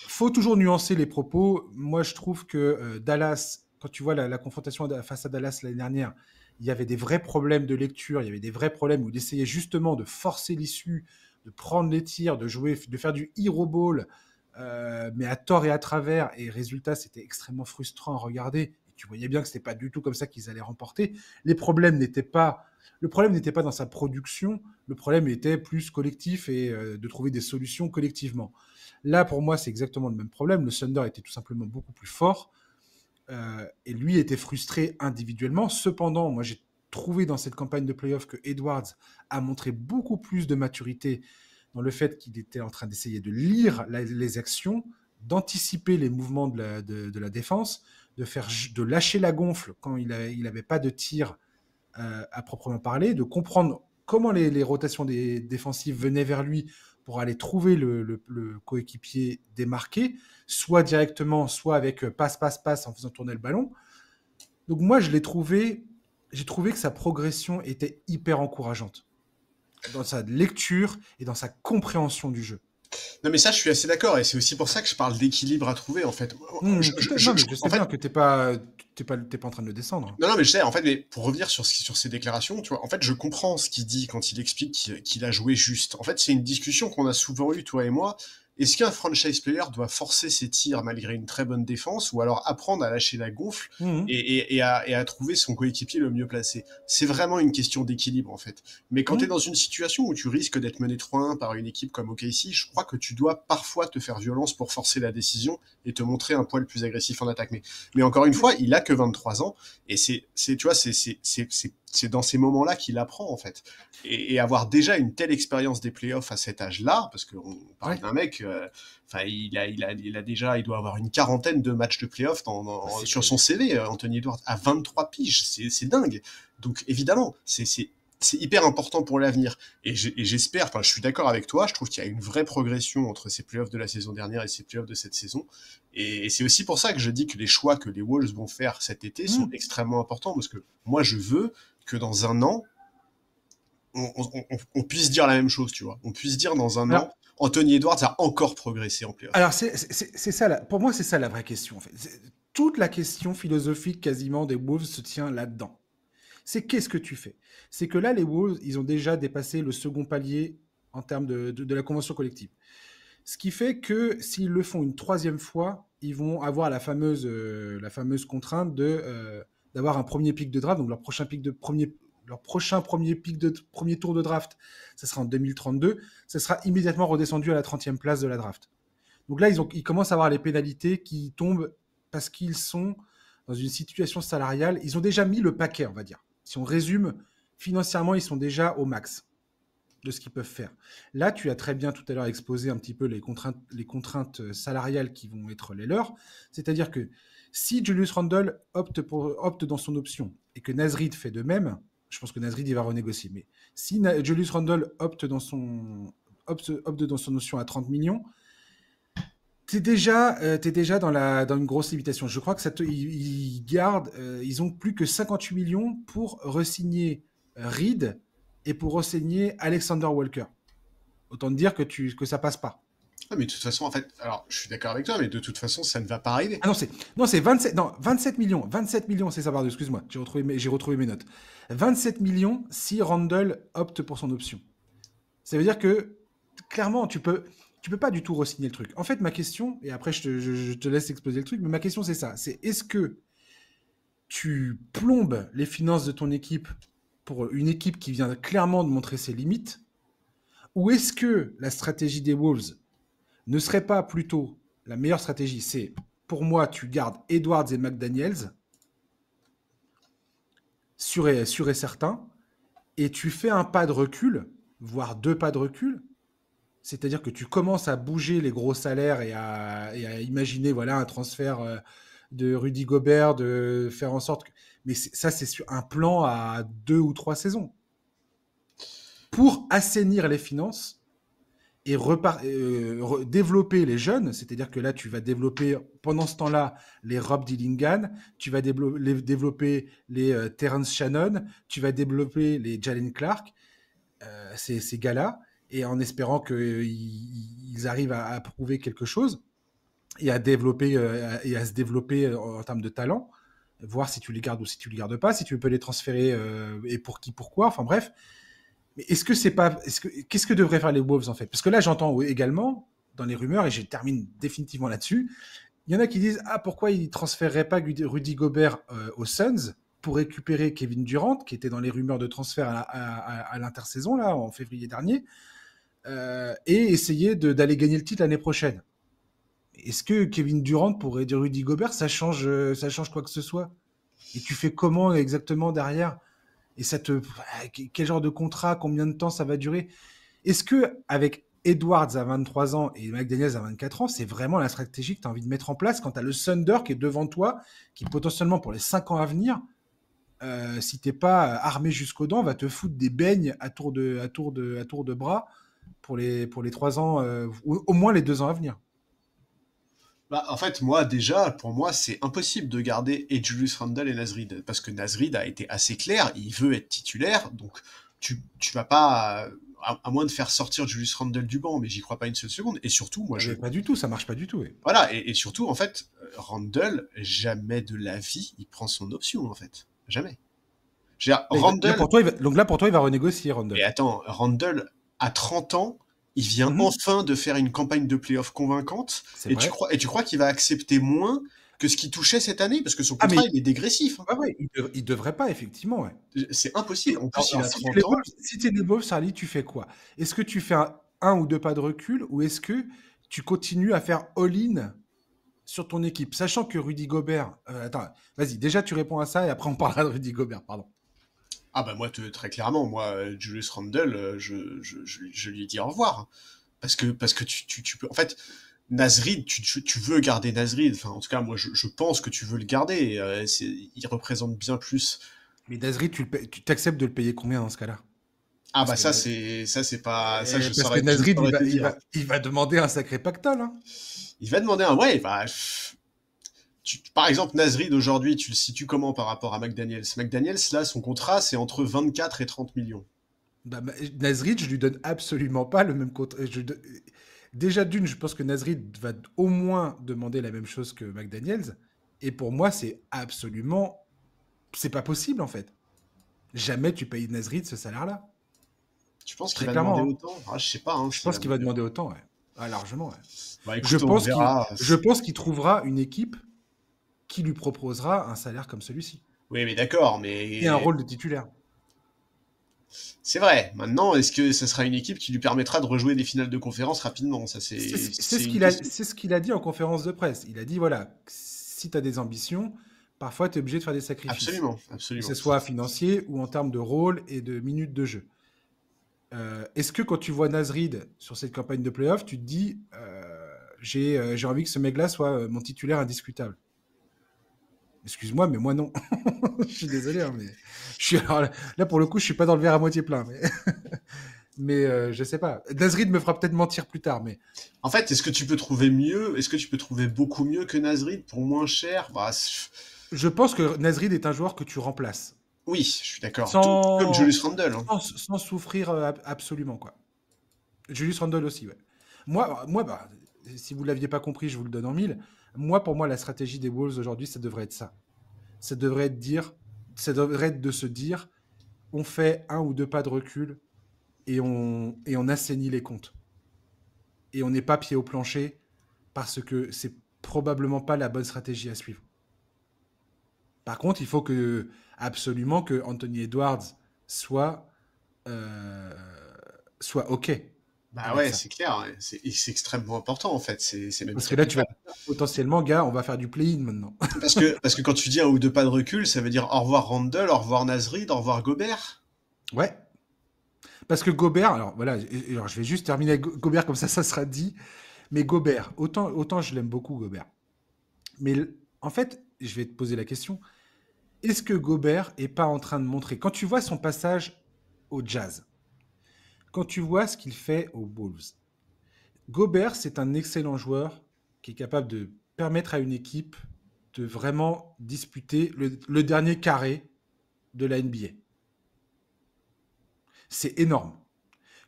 faut toujours nuancer les propos. Moi, je trouve que Dallas, quand tu vois la confrontation face à Dallas l'année dernière, il y avait des vrais problèmes de lecture, il y avait des vrais problèmes où il essayait justement de forcer l'issue, de prendre les tirs, de jouer, de faire du hero ball, mais à tort et à travers. Et résultat, c'était extrêmement frustrant à regarder. Et tu voyais bien que c'était pas du tout comme ça qu'ils allaient remporter. Le problème n'était pas dans sa production. Le problème était plus collectif et de trouver des solutions collectivement. Là, pour moi, c'est exactement le même problème. Le Thunder était tout simplement beaucoup plus fort. Et lui était frustré individuellement. Cependant, moi, j'ai trouvé dans cette campagne de playoff que Edwards a montré beaucoup plus de maturité dans le fait qu'il était en train d'essayer de lire les actions, d'anticiper les mouvements de la défense, de lâcher la gonfle quand il avait pas de tir à proprement parler, de comprendre comment les rotations défensives venaient vers lui pour aller trouver le coéquipier démarqué, soit directement, soit avec passe en faisant tourner le ballon. Donc moi, j'ai trouvé que sa progression était hyper encourageante dans sa lecture et dans sa compréhension du jeu. Non, mais ça, je suis assez d'accord, et c'est aussi pour ça que je parle d'équilibre à trouver, en fait. Non, mais je sais bien que t'es pas en train de le descendre. Non, mais je sais, en fait, mais pour revenir sur ces déclarations, tu vois, en fait, je comprends ce qu'il dit quand il explique qu'il a joué juste. En fait, c'est une discussion qu'on a souvent eue, toi et moi. Est-ce qu'un franchise player doit forcer ses tirs malgré une très bonne défense, ou alors apprendre à lâcher la gonfle et à trouver son coéquipier le mieux placé? C'est vraiment une question d'équilibre, en fait. Mais quand tu es dans une situation où tu risques d'être mené 3-1 par une équipe comme OKC, je crois que tu dois parfois te faire violence pour forcer la décision et te montrer un poil plus agressif en attaque. Mais encore une fois, il a que 23 ans, et tu vois, c'est dans ces moments-là qu'il apprend, en fait. Et avoir déjà une telle expérience des playoffs à cet âge-là, parce qu'on parle d'un mec, il doit avoir une quarantaine de matchs de playoffs sur son CV, Anthony Edwards, à 23 piges, c'est dingue. Donc évidemment, c'est hyper important pour l'avenir. Et j'espère, je suis d'accord avec toi, je trouve qu'il y a une vraie progression entre ces playoffs de la saison dernière et ces playoffs de cette saison. Et c'est aussi pour ça que je dis que les choix que les Wolves vont faire cet été sont extrêmement importants, parce que moi, je veux que dans un an, on puisse dire la même chose, tu vois. On puisse dire dans un an, Anthony Edwards a encore progressé en playoff. Alors, c'est ça, pour moi, c'est ça la vraie question, en fait. Toute la question philosophique quasiment des Wolves se tient là-dedans. C'est qu'est-ce que tu fais? C'est que là, les Wolves, ils ont déjà dépassé le second palier en termes de la convention collective. Ce qui fait que s'ils le font une troisième fois, ils vont avoir la fameuse contrainte d'avoir un premier pick de draft, donc leur prochain premier pick de premier tour de draft, ça sera en 2032, ça sera immédiatement redescendu à la 30e place de la draft. Donc là, ils commencent à avoir les pénalités qui tombent parce qu'ils sont dans une situation salariale. Ils ont déjà mis le paquet, on va dire. Si on résume, financièrement, ils sont déjà au max de ce qu'ils peuvent faire. Là, tu as très bien tout à l'heure exposé un petit peu les contraintes salariales qui vont être les leurs. C'est-à-dire que si Julius Randle opte dans son option et que Naz Reid fait de même, je pense que Naz Reid, il va renégocier. Mais si Julius Randle opte dans son option à 30 millions, t'es déjà dans une grosse limitation. Je crois que ils ont plus que 58 millions pour re-signer Reid et pour re-signer Alexander Walker. Autant te dire que ça passe pas. Ah, mais de toute façon, en fait, alors je suis d'accord avec toi, mais de toute façon, ça ne va pas arriver. Ah non, c'est 27 millions. 27 millions, c'est ça, pardon, excuse-moi. J'ai retrouvé mes notes. 27 millions si Randle opte pour son option. Ça veut dire que, clairement, tu peux pas du tout re-signer le truc. En fait, ma question, et après je te laisse exposer le truc, mais ma question c'est ça, c'est est-ce que tu plombes les finances de ton équipe pour une équipe qui vient clairement de montrer ses limites, ou est-ce que la stratégie des Wolves ne serait pas plutôt la meilleure stratégie? C'est, pour moi, tu gardes Edwards et McDaniels, sûr et certain, et tu fais un pas de recul, voire 2 pas de recul, c'est-à-dire que tu commences à bouger les gros salaires et à imaginer voilà, un transfert de Rudy Gobert, de faire en sorte que... Mais ça, c'est sur un plan à 2 ou 3 saisons. Pour assainir les finances et développer les jeunes, c'est-à-dire que là, tu vas développer, pendant ce temps-là, les Rob Dillingham, tu vas développer les Terrence Shannon, tu vas développer les Jalen Clark, ces gars-là, et en espérant qu'ils arrivent à prouver quelque chose et à se développer en termes de talent, voir si tu les gardes ou si tu les gardes pas, si tu peux les transférer et pour qui, pourquoi, enfin bref. Mais est-ce que c'est pas, qu'est-ce que devraient faire les Wolves en fait? Parce que là, j'entends également dans les rumeurs et je termine définitivement là-dessus. Il y en a qui disent pourquoi ils transféreraient pas Rudy Gobert aux Suns pour récupérer Kevin Durant, qui était dans les rumeurs de transfert à l'intersaison là en février dernier, et essayer d'aller gagner le titre l'année prochaine. Est-ce que Kevin Durant pour aider Rudy Gobert, ça change quoi que ce soit? Et tu fais comment exactement derrière? Et quel genre de contrat, combien de temps ça va durer? Est-ce que avec Edwards à 23 ans et McDaniels à 24 ans, c'est vraiment la stratégie que tu as envie de mettre en place quand tu as le Thunder qui est devant toi, qui potentiellement pour les 5 ans à venir, si t'es pas armé jusqu'aux dents, va te foutre des beignes à tour de bras pour les 3 ans, ou au moins les 2 ans à venir. Bah, en fait, moi, déjà, pour moi, c'est impossible de garder et Julius Randle et Nasrid. Parce que Nasrid a été assez clair, il veut être titulaire, donc tu vas pas, à moins de faire sortir Julius Randle du banc, mais j'y crois pas une seule seconde. Et surtout, moi, Mais pas du tout, ça marche pas du tout. Ouais. Voilà, et surtout, en fait, Randle, jamais de la vie, il prend son option, en fait. Jamais. Je veux dire, Randle, Donc là, pour toi, il va renégocier, mais Randle. attends, Randle, à 30 ans, il vient Mhm. enfin de faire une campagne de playoff convaincante, C'est vrai. et tu crois qu'il va accepter moins que ce qu'il touchait cette année? Parce que son Ah, mais contrat, il est dégressif, hein. ouais, ouais, il devrait pas, effectivement. Ouais. C'est impossible. En plus, il Alors, a 30 ans. si tu es les Wolves, Charlie, tu fais quoi? Est-ce que tu fais un ou deux pas de recul ou est-ce que tu continues à faire all-in sur ton équipe, sachant que Rudy Gobert. Attends, vas-y, déjà tu réponds à ça et après on parlera de Rudy Gobert, pardon. Ah bah moi, très clairement, moi, Julius Randle, je lui dis au revoir. Parce que tu peux... En fait, Nasrid, tu veux garder Nasrid. Enfin, en tout cas, moi, je pense que tu veux le garder. Il représente bien plus. Mais Nasri, tu t'acceptes de le payer combien dans ce cas-là? Ah Parce bah que, ça c'est pas ça je Nasrid, saurais te dire. il va demander un sacré pactole. Hein. Il va demander un ouais bah par exemple Nasrid aujourd'hui tu le situes comment par rapport à McDaniels? McDaniels là son contrat c'est entre 24 et 30 millions. Bah, Nasrid, je lui donne absolument pas le même contrat. Déjà d'une, je pense que Nasrid va au moins demander la même chose que McDaniels. Et pour moi, c'est pas possible en fait. Jamais tu payes Nasrid ce salaire-là. Tu penses qu'il Très va demander clairement. Hein. autant? Ah je sais pas hein, Je s'il pense va qu'il va demander demander autant. autant, ouais. Ah, largement, ouais. Bah écoute on verra. Je pense qu'il trouvera une équipe qui lui proposera un salaire comme celui-ci. Oui mais d'accord Et un mais rôle de titulaire. c'est vrai. Maintenant est-ce que ce sera une équipe qui lui permettra de rejouer des finales de conférence rapidement? Ça c'est une question. C'est ce qu'il a dit en conférence de presse. Il a dit, voilà, si tu as des ambitions, parfois tu es obligé de faire des sacrifices. Absolument, Que ce absolument. soit financier ou en termes de rôle et de minutes de jeu. Est-ce que quand tu vois Nasrid sur cette campagne de playoff, tu te dis, j'ai envie que ce mec-là soit mon titulaire indiscutable? Excuse-moi, mais moi non. Je suis désolé, hein, mais alors, là pour le coup, je suis pas dans le verre à moitié plein, mais je sais pas. Nasrid me fera peut-être mentir plus tard, mais En fait, est-ce que tu peux trouver mieux? Est-ce que tu peux trouver beaucoup mieux que Nasrid pour moins cher? Bah, je pense que Nasrid est un joueur que tu remplaces oui, je suis d'accord. Tout comme sans Julius Randle, hein. sans souffrir absolument quoi. Julius Randle aussi, ouais. Bah, si vous l'aviez pas compris, je vous le donne en mille. Moi, pour moi, la stratégie des Wolves aujourd'hui, ça devrait être ça. Ça devrait être ça devrait être de se dire, on fait un ou deux pas de recul et on assainit les comptes. Et on n'est pas pied au plancher parce que c'est probablement pas la bonne stratégie à suivre. Par contre, il faut absolument que Anthony Edwards soit, euh, soit OK Bah avec ouais, ça. c'est clair, ouais. C'est extrêmement important en fait, c'est même Parce que là, tu vas capital. te dire, potentiellement, gars, on va faire du play-in maintenant. Parce que quand tu dis un ou deux pas de recul, ça veut dire au revoir Randle, au revoir Nasrid, au revoir Gobert. Ouais. Parce que Gobert, alors voilà, alors je vais juste terminer avec Gobert, comme ça sera dit. Mais Gobert, autant je l'aime beaucoup, Gobert. Mais en fait, je vais te poser la question, est-ce que Gobert est pas en train de montrer, quand tu vois son passage au Jazz, quand tu vois ce qu'il fait aux Bulls, Gobert, c'est un excellent joueur qui est capable de permettre à une équipe de vraiment disputer le dernier carré de la NBA. C'est énorme.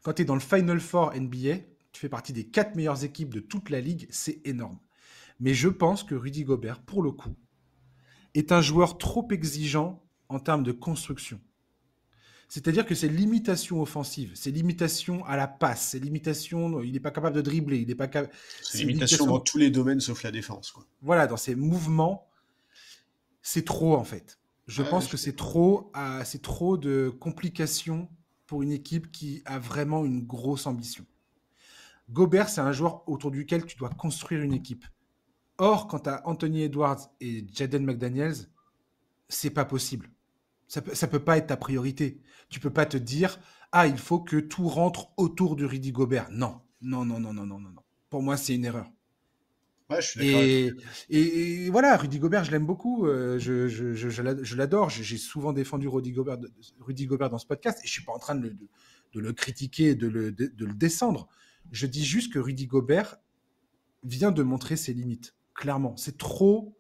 Quand tu es dans le Final Four NBA, tu fais partie des 4 meilleures équipes de toute la ligue, c'est énorme. Mais je pense que Rudy Gobert, pour le coup, est un joueur trop exigeant en termes de construction. C'est-à-dire que ses limitations offensives, ses limitations à la passe, ses limitations, il n'est pas capable de dribbler, il n'est pas capable, C'est ses l'imitation dans limitations, tous les domaines sauf la défense, quoi. voilà, dans ses mouvements, c'est trop en fait. Je Ouais, pense je que suis d'accord. c'est trop de complications pour une équipe qui a vraiment une grosse ambition. Gobert, c'est un joueur autour duquel tu dois construire une équipe. Or, quand tu as Anthony Edwards et Jaden McDaniels, c'est pas possible. Ça peut pas être ta priorité. Tu peux pas te dire, ah, il faut que tout rentre autour de Rudy Gobert. Non, non, non, non, non, non, non, non. Pour moi, c'est une erreur. Ouais, je suis d'accord avec Et, et voilà, Rudy Gobert, je l'aime beaucoup. Je l'adore. J'ai souvent défendu Rudy Gobert dans ce podcast et je suis pas en train de le critiquer, de le descendre. Je dis juste que Rudy Gobert vient de montrer ses limites. Clairement, c'est trop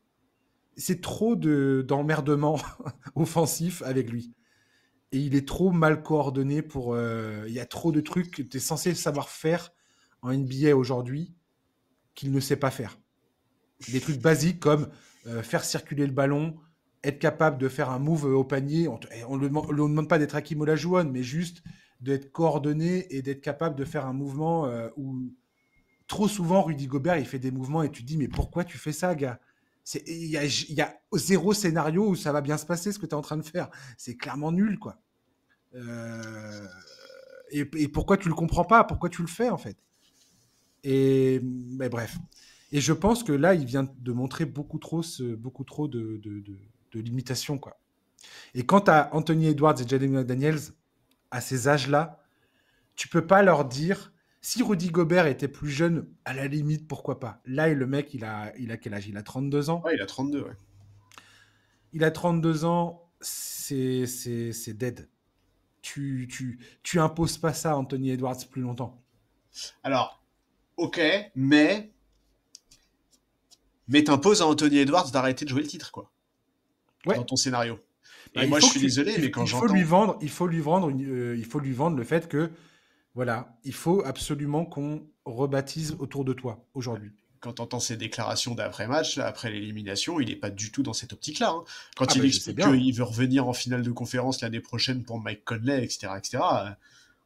d'emmerdement offensif avec lui. Et il est trop mal coordonné pour. Il y a trop de trucs que tu es censé savoir faire en NBA aujourd'hui qu'il ne sait pas faire. Des trucs basiques comme faire circuler le ballon, être capable de faire un move au panier. On ne demande pas d'être Hakim Olajuwon, mais juste d'être coordonné et d'être capable de faire un mouvement où trop souvent Rudy Gobert il fait des mouvements et tu te dis mais pourquoi tu fais ça, gars? Il y a zéro scénario où ça va bien se passer ce que tu es en train de faire. C'est clairement nul, quoi. Euh, et pourquoi tu le comprends pas? Pourquoi tu le fais, en fait? Mais bref. Et je pense que là, il vient de montrer beaucoup trop de limitations, quoi. Et quant à Anthony Edwards et Jaden McDaniels, à ces âges-là, tu peux pas leur dire. Si Rudy Gobert était plus jeune, à la limite, pourquoi pas. Là, le mec, il a quel âge? Il a 32 ans. Ouais, il a 32, ouais. Il a 32 ans, c'est dead. Tu imposes pas ça à Anthony Edwards plus longtemps. Alors, ok, mais t'imposes à Anthony Edwards d'arrêter de jouer le titre, quoi, Ouais, dans ton scénario. bah, Et moi, je suis désolé, mais quand j'entends, il faut lui vendre le fait que, voilà, il faut absolument qu'on rebaptise autour de toi aujourd'hui. quand t'entends ses déclarations d'après-match, là, après l'élimination, il est pas du tout dans cette optique-là, hein. Quand Ah il ben je sais explique bien. qu'il veut revenir en finale de conférence l'année prochaine pour Mike Conley, etc., etc.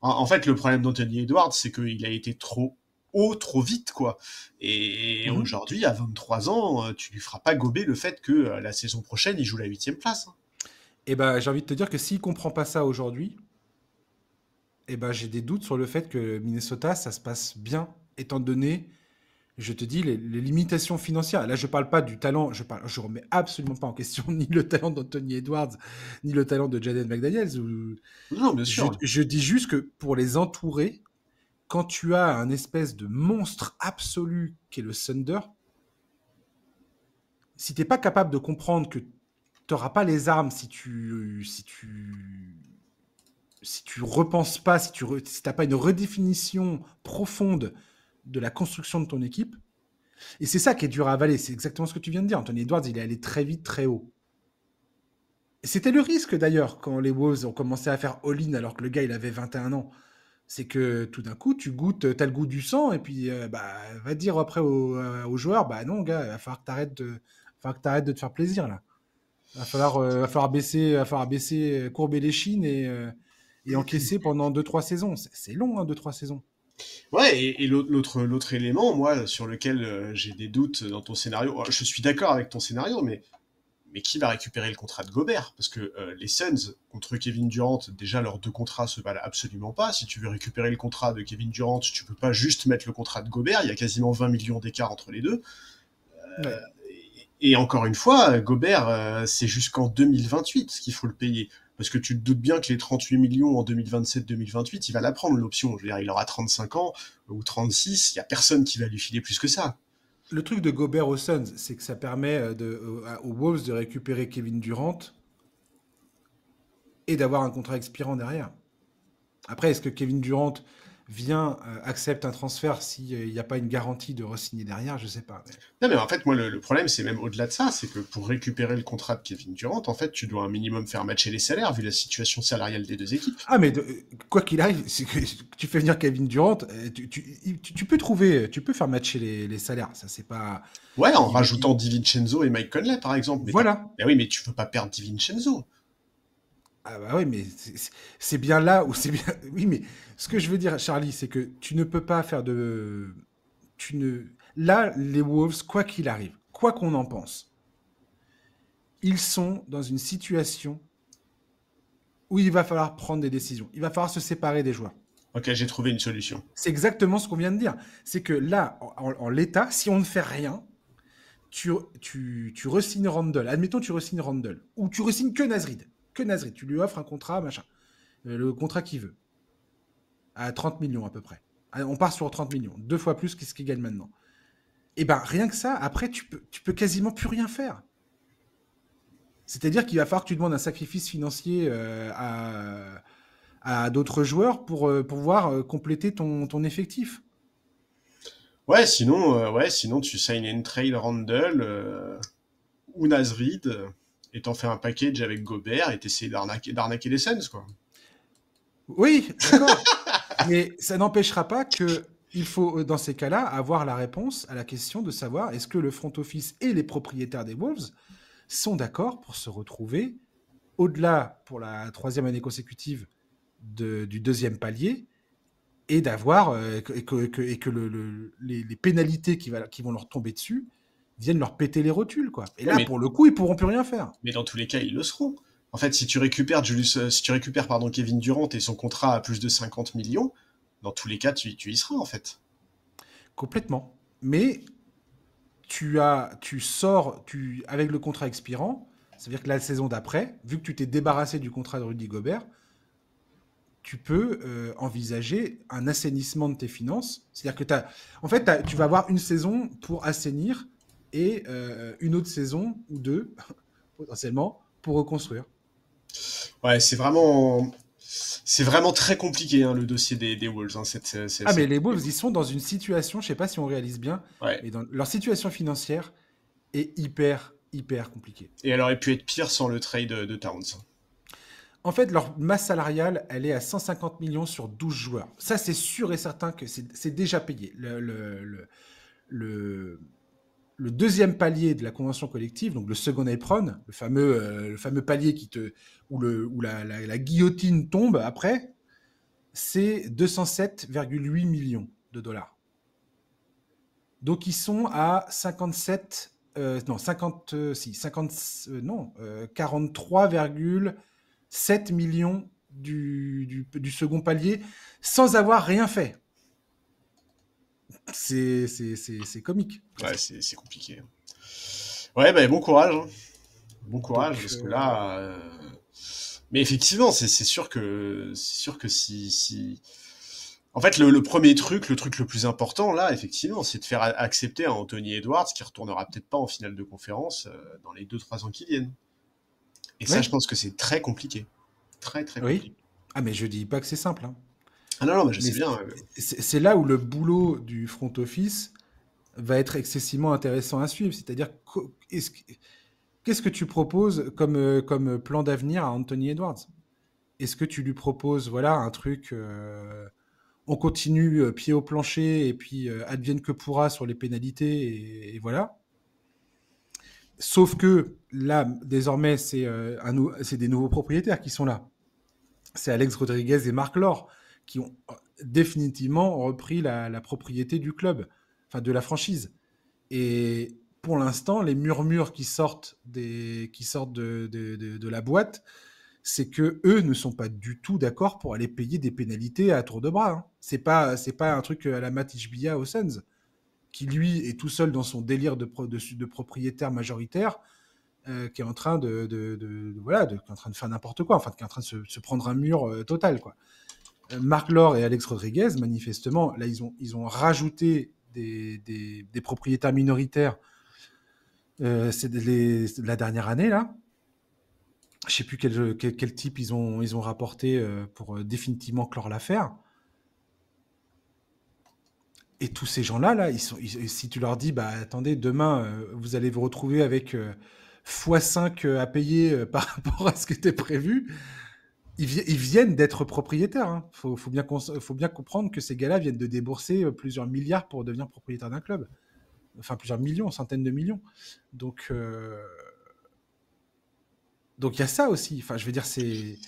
En fait, le problème d'Anthony Edwards, c'est qu'il a été trop haut, trop vite, quoi. Et Mhm. aujourd'hui, à 23 ans, tu lui feras pas gober le fait que la saison prochaine, il joue la 8e place, hein. Et ben j'ai envie de te dire que s'il comprend pas ça aujourd'hui, et ben j'ai des doutes sur le fait que Minnesota, ça se passe bien, étant donné je te dis, les limitations financières. Là, je ne parle pas du talent, je remets absolument pas en question ni le talent d'Anthony Edwards, ni le talent de Jaden McDaniels. Non, bien sûr. Je dis juste que pour les entourer, quand tu as un espèce de monstre absolu qui est le Thunder, si tu n'es pas capable de comprendre que tu n'auras pas les armes si tu repenses pas, si t'as pas une redéfinition profonde de la construction de ton équipe, et c'est ça qui est dur à avaler, c'est exactement ce que tu viens de dire. Anthony Edwards, il est allé très vite, très haut. Et c'était le risque d'ailleurs quand les Wolves ont commencé à faire all-in alors que le gars il avait 21 ans. C'est que tout d'un coup tu goûtes, t'as le goût du sang et puis bah, va dire après aux joueurs, bah non gars, il va falloir que t'arrêtes de te faire plaisir là. Va falloir baisser, courber les chines et encaisser pendant 2-3 saisons. C'est long, hein, 2-3 saisons. Ouais, et l'autre élément, moi, sur lequel j'ai des doutes dans ton scénario, je suis d'accord avec ton scénario, mais mais qui va récupérer le contrat de Gobert? Parce que les Suns, contre Kevin Durant, déjà leurs 2 contrats se valent absolument pas. Si tu veux récupérer le contrat de Kevin Durant, tu peux pas juste mettre le contrat de Gobert. Il y a quasiment 20 millions d'écart entre les deux. Ouais. Et encore une fois, Gobert, c'est jusqu'en 2028 qu'il faut le payer. Parce que tu te doutes bien que les 38 millions en 2027-2028, il va la prendre l'option. Je veux dire, il aura 35 ans ou 36, il y a personne qui va lui filer plus que ça. Le truc de Gobert aux Suns, c'est que ça permet aux Wolves de récupérer Kevin Durant et d'avoir un contrat expirant derrière. Après, est-ce que Kevin Durant accepte un transfert s'il n'y a pas une garantie de re-signer derrière? Je sais pas. Mais... Non, mais en fait, moi, le problème, c'est même au-delà de ça, c'est que pour récupérer le contrat de Kevin Durant, en fait, tu dois un minimum faire matcher les salaires, vu la situation salariale des 2 équipes. Ah, mais quoi qu'il arrive, c'est que tu fais venir Kevin Durant, tu peux trouver, tu peux faire matcher les salaires. Ça, c'est pas. Ouais, en rajoutant DiVincenzo et Mike Conley, par exemple. Voilà. Mais oui, mais tu peux pas perdre DiVincenzo. Ah bah oui, mais c'est bien là où c'est bien. Oui, mais ce que je veux dire, Charlie, c'est que tu ne peux pas faire de. Tu ne. Là, les Wolves, quoi qu'il arrive, quoi qu'on en pense, ils sont dans une situation où il va falloir prendre des décisions. Il va falloir se séparer des joueurs. Ok, j'ai trouvé une solution. C'est exactement ce qu'on vient de dire. C'est que là, en l'état, si on ne fait rien, tu re-signes Randle. Admettons, tu re-signes Randle. Ou tu re-signes que Nasrid. Que Nasrid. Tu lui offres un contrat, machin. Le contrat qu'il veut. À 30 millions à peu près. On part sur 30 millions. 2 fois plus que ce qu'il gagne maintenant. Et ben rien que ça, après, tu peux quasiment plus rien faire. C'est-à-dire qu'il va falloir que tu demandes un sacrifice financier à d'autres joueurs pour pouvoir compléter ton effectif. Ouais, sinon tu sign and trade Randle ou Nasrid et t'en fais un package avec Gobert et t'essayes d'arnaquer les Suns, quoi. Oui, d'accord. Mais ça n'empêchera pas que il faut, dans ces cas-là, avoir la réponse à la question de savoir est-ce que le front office et les propriétaires des Wolves sont d'accord pour se retrouver au-delà, pour la 3e année consécutive, du 2e palier et d'avoir et que les pénalité qui vont leur tomber dessus viennent leur péter les rotules, quoi. Et Ouais, là, pour le coup, ils pourront plus rien faire. mais dans tous les cas, ils le seront. En fait, si tu récupères pardon, Kevin Durant et son contrat à plus de 50 millions, dans tous les cas, tu y seras, en fait. Complètement. Mais avec le contrat expirant, ça veut dire que la saison d'après, vu que tu t'es débarrassé du contrat de Rudy Gobert, tu peux envisager un assainissement de tes finances. C'est-à-dire que tu vas avoir une saison pour assainir et une autre saison ou deux, potentiellement, pour reconstruire. Ouais, c'est vraiment très compliqué, hein, le dossier des Wolves, hein, Ah, mais les Wolves, ils sont dans une situation, je ne sais pas si on réalise bien, Ouais. mais leur situation financière est hyper, hyper compliquée. Et elle aurait pu être pire sans le trade de Towns. En fait, leur masse salariale, elle est à 150 millions sur 12 joueurs. Ça, c'est sûr et certain que c'est déjà payé. Le, le deuxième palier de la convention collective, donc le second apron, le fameux palier où la guillotine tombe après, c'est 207,8 millions de dollars. Donc ils sont à 57, non, 50, si, 50, non, 43,7 millions du second palier sans avoir rien fait. C'est comique. Ouais, c'est compliqué. Ouais, bah, bon courage, hein. Bon courage, Donc, parce que là... Mais effectivement, c'est sûr que si... En fait, le premier truc, le truc le plus important, là, effectivement, c'est de faire accepter à Anthony Edwards qui retournera peut-être pas en finale de conférence dans les 2-3 ans qui viennent. Et ça, oui, je pense que c'est très compliqué. Très, très oui. compliqué. Ah, mais je dis pas que c'est simple, hein. Ah non, non, mais je Mais sais bien. c'est là où le boulot du front office va être excessivement intéressant à suivre. C'est-à-dire, qu'est-ce que tu proposes comme plan d'avenir à Anthony Edwards? Est-ce que tu lui proposes, voilà, un truc, on continue pied au plancher et puis advienne que pourra sur les pénalités et voilà. Sauf que là, désormais, c'est des nouveaux propriétaires qui sont là. C'est Alex Rodriguez et Marc Lore qui ont définitivement repris la propriété du club, enfin de la franchise. Et pour l'instant, les murmures qui sortent de la boîte, c'est que eux ne sont pas du tout d'accord pour aller payer des pénalités à tour de bras. Hein. C'est pas un truc à la Matt Ishbia aux Suns, qui lui est tout seul dans son délire de propriétaire majoritaire, qui est en train qui est en train de faire n'importe quoi, enfin qui est en train de se prendre un mur total, quoi. Marc Lore et Alex Rodriguez, manifestement, là ils ont rajouté des propriétaires minoritaires. C'est de la dernière année là. Je sais plus quel type ils ont rapporté pour définitivement clore l'affaire. Et tous ces gens-là, là, si tu leur dis, bah attendez, demain, vous allez vous retrouver avec x5 à payer par rapport à ce qui était prévu, ils viennent d'être propriétaires. Hein. Faut bien comprendre que ces gars-là viennent de débourser plusieurs milliards pour devenir propriétaires d'un club. Enfin, plusieurs millions, centaines de millions. Donc, il y a ça aussi. Enfin, je veux dire, c'est...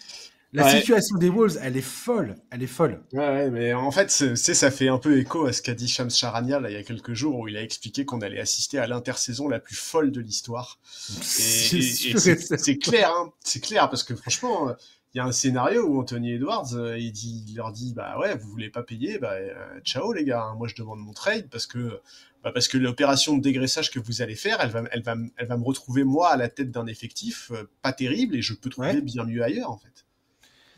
La situation des Wolves, elle est folle. Elle est folle. Ouais, mais en fait, ça fait un peu écho à ce qu'a dit Shams Charania là, il y a quelques jours, où il a expliqué qu'on allait assister à l'intersaison la plus folle de l'histoire. Et c'est clair, hein, c'est clair, parce que franchement, il y a un scénario où Anthony Edwards, il leur dit, bah ouais, vous voulez pas payer, bah ciao les gars, hein, moi je demande mon trade parce que l'opération de dégraissage que vous allez faire, elle va me retrouver moi à la tête d'un effectif pas terrible, et je peux trouver bien mieux ailleurs en fait.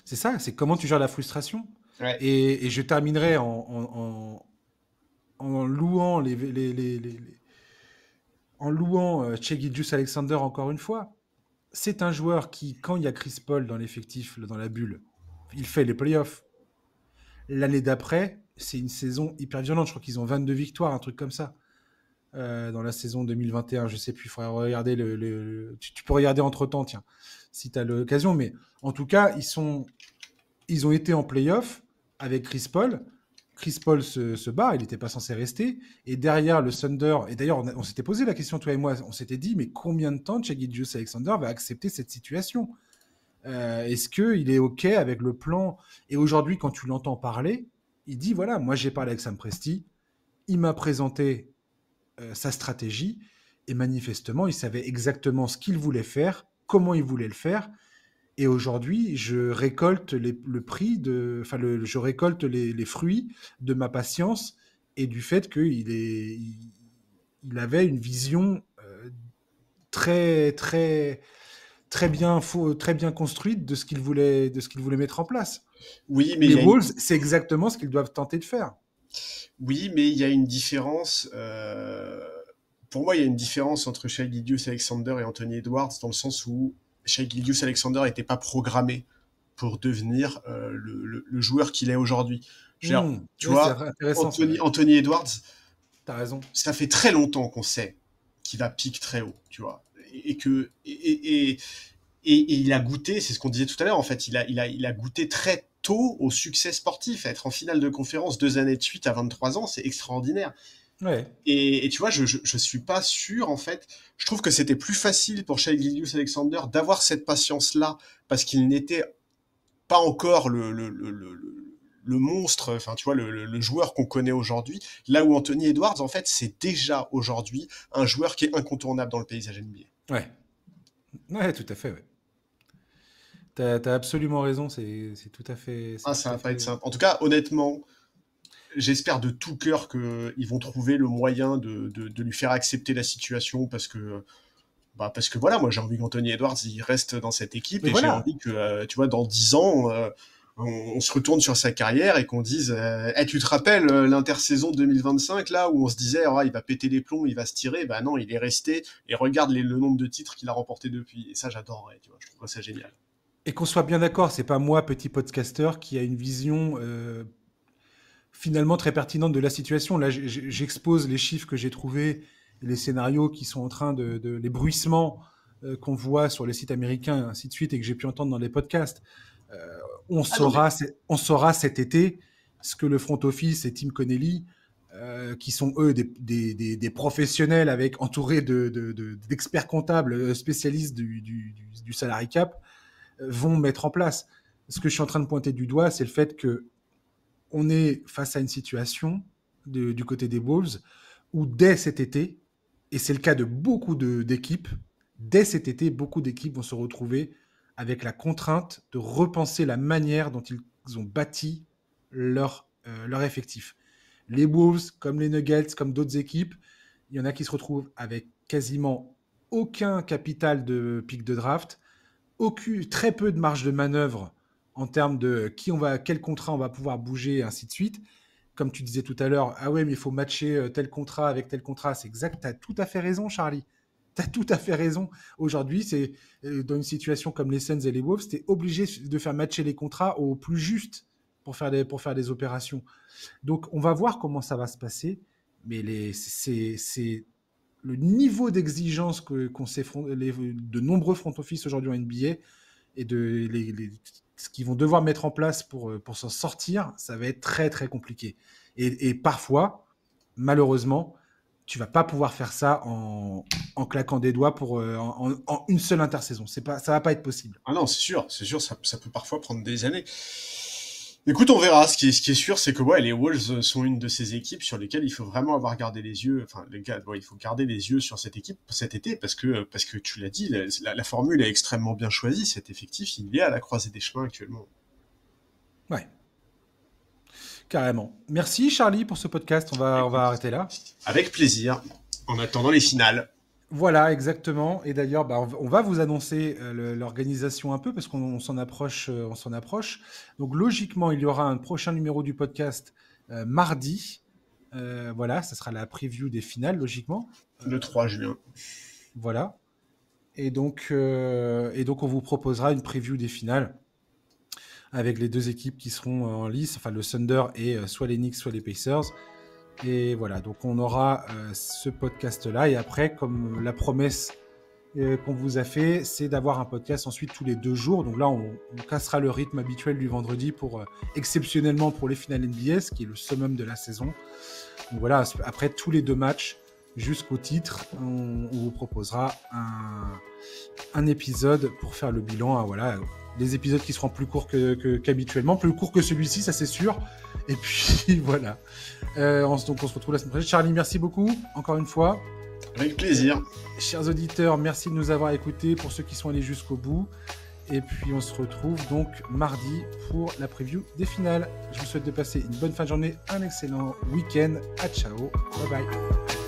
C'est ça, c'est comment tu gères la frustration. Ouais. Et je terminerai en louant en louant Shai Gilgeous-Alexander encore une fois. C'est un joueur qui, quand il y a Chris Paul dans l'effectif, dans la bulle, il fait les playoffs. L'année d'après, c'est une saison hyper violente. Je crois qu'ils ont 22 victoires, un truc comme ça. Dans la saison 2021, je sais plus, il faudrait regarder tu peux regarder entre-temps, tiens, si tu as l'occasion, mais en tout cas, ils ont été en play-off avec Chris Paul. Chris Paul se barre, il n'était pas censé rester, et derrière le Thunder, et d'ailleurs on s'était posé la question, toi et moi, on s'était dit, mais combien de temps Shai Gilgeous-Alexander va accepter cette situation? Est-ce qu'il est OK avec le plan? Et aujourd'hui, quand tu l'entends parler, il dit, voilà, moi j'ai parlé avec Sam Presti, il m'a présenté sa stratégie, et manifestement, il savait exactement ce qu'il voulait faire, comment il voulait le faire, et aujourd'hui, je récolte je récolte les fruits de ma patience et du fait il avait une vision très, très, très bien construite de ce qu'il voulait mettre en place. Oui, mais les Wolves, c'est exactement ce qu'ils doivent tenter de faire. Oui, mais il y a une différence. Pour moi, il y a une différence entre Shai Gilgeous-Alexander et Anthony Edwards, dans le sens où Shai Gilgeous-Alexander n'était pas programmé pour devenir le joueur qu'il est aujourd'hui. Tu vois, Anthony Edwards, t'as raison. Ça fait très longtemps qu'on sait qu'il va piquer très haut, tu vois, et il a goûté, c'est ce qu'on disait tout à l'heure, en fait, il a goûté très tôt au succès sportif. Être en finale de conférence 2 années de suite à 23 ans, c'est extraordinaire. Ouais. Et tu vois, je suis pas sûr, en fait. Je trouve que c'était plus facile pour Shai Gilgeous-Alexander d'avoir cette patience-là, parce qu'il n'était pas encore le monstre, enfin, tu vois, le joueur qu'on connaît aujourd'hui. Là où Anthony Edwards, en fait, c'est déjà aujourd'hui un joueur qui est incontournable dans le paysage NBA. Ouais, tout à fait, ouais. T'as absolument raison, c'est tout à fait... Ça va pas être simple. En tout cas, honnêtement, j'espère de tout cœur qu'ils vont trouver le moyen de lui faire accepter la situation, parce que voilà, moi j'ai envie qu'Anthony Edwards il reste dans cette équipe, mais j'ai envie que, tu vois, dans 10 ans, on se retourne sur sa carrière et qu'on dise tu te rappelles l'intersaison 2025 là où on se disait il va péter les plombs, il va se tirer, bah non, il est resté, et regarde le nombre de titres qu'il a remporté depuis, et ça j'adorerais, tu vois, je trouve ça génial. Et qu'on soit bien d'accord, c'est pas moi, petit podcaster, qui a une vision finalement très pertinente de la situation. Là, j'expose les chiffres que j'ai trouvés, les scénarios qui sont en train les bruissements qu'on voit sur les sites américains, et ainsi de suite, et que j'ai pu entendre dans les podcasts. On saura cet été ce que le front office et Tim Connelly, qui sont eux des professionnels entourés d'experts comptables spécialistes du salary cap, vont mettre en place. Ce que je suis en train de pointer du doigt, c'est le fait que on est face à une situation du côté des Wolves où dès cet été, et c'est le cas de beaucoup d'équipes, dès cet été, beaucoup d'équipes vont se retrouver avec la contrainte de repenser la manière dont ils ont bâti leur effectif. Les Wolves, comme les Nuggets, comme d'autres équipes, il y en a qui se retrouvent avec quasiment aucun capital de pick de draft, très peu de marge de manœuvre en termes de quel contrat on va pouvoir bouger, et ainsi de suite. Comme tu disais tout à l'heure, ah ouais, mais il faut matcher tel contrat avec tel contrat. C'est exact, tu as tout à fait raison, Charlie. Tu as tout à fait raison. Aujourd'hui, c'est dans une situation comme les Suns et les Wolves, tu es obligé de faire matcher les contrats au plus juste pour faire des opérations. Donc, on va voir comment ça va se passer. Mais c'est le niveau d'exigence qu'ont de nombreux front office aujourd'hui en NBA et ce qu'ils vont devoir mettre en place pour s'en sortir, ça va être très, très compliqué. Et parfois, malheureusement, tu vas pas pouvoir faire ça en claquant des doigts en une seule intersaison. Ça va pas être possible. Ah non, c'est sûr, ça peut parfois prendre des années. Écoute, on verra. Ce qui est sûr, c'est que les Wolves sont une de ces équipes sur lesquelles il faut vraiment avoir gardé les yeux. Enfin, les gars, il faut garder les yeux sur cette équipe cet été parce que tu l'as dit, la formule est extrêmement bien choisie. Cet effectif, il est à la croisée des chemins actuellement. Ouais. Carrément. Merci Charlie pour ce podcast. On va arrêter là. Avec plaisir. En attendant les finales. Voilà, exactement. Et d'ailleurs, on va vous annoncer l'organisation un peu parce qu'on s'en approche. Donc logiquement, il y aura un prochain numéro du podcast mardi. Voilà, ça sera la preview des finales, logiquement. Le 3 juin. Voilà. Et donc, on vous proposera une preview des finales avec les deux équipes qui seront en lice, enfin le Thunder et soit les Knicks, soit les Pacers. Et voilà, donc on aura ce podcast-là. Et après, comme la promesse qu'on vous a fait, c'est d'avoir un podcast ensuite tous les 2 jours. Donc là, on cassera le rythme habituel du vendredi exceptionnellement pour les finales NBA, ce qui est le summum de la saison. Donc voilà, après tous les 2 matchs jusqu'au titre, on vous proposera un épisode pour faire le bilan. Voilà, des épisodes qui seront plus courts qu'habituellement, plus courts que celui-ci, ça c'est sûr. Et puis voilà. Donc on se retrouve la semaine prochaine. Charlie, merci beaucoup, encore une fois. Avec plaisir. Chers auditeurs, merci de nous avoir écoutés pour ceux qui sont allés jusqu'au bout. Et puis on se retrouve donc mardi pour la preview des finales. Je vous souhaite de passer une bonne fin de journée, un excellent week-end. À ciao, bye bye.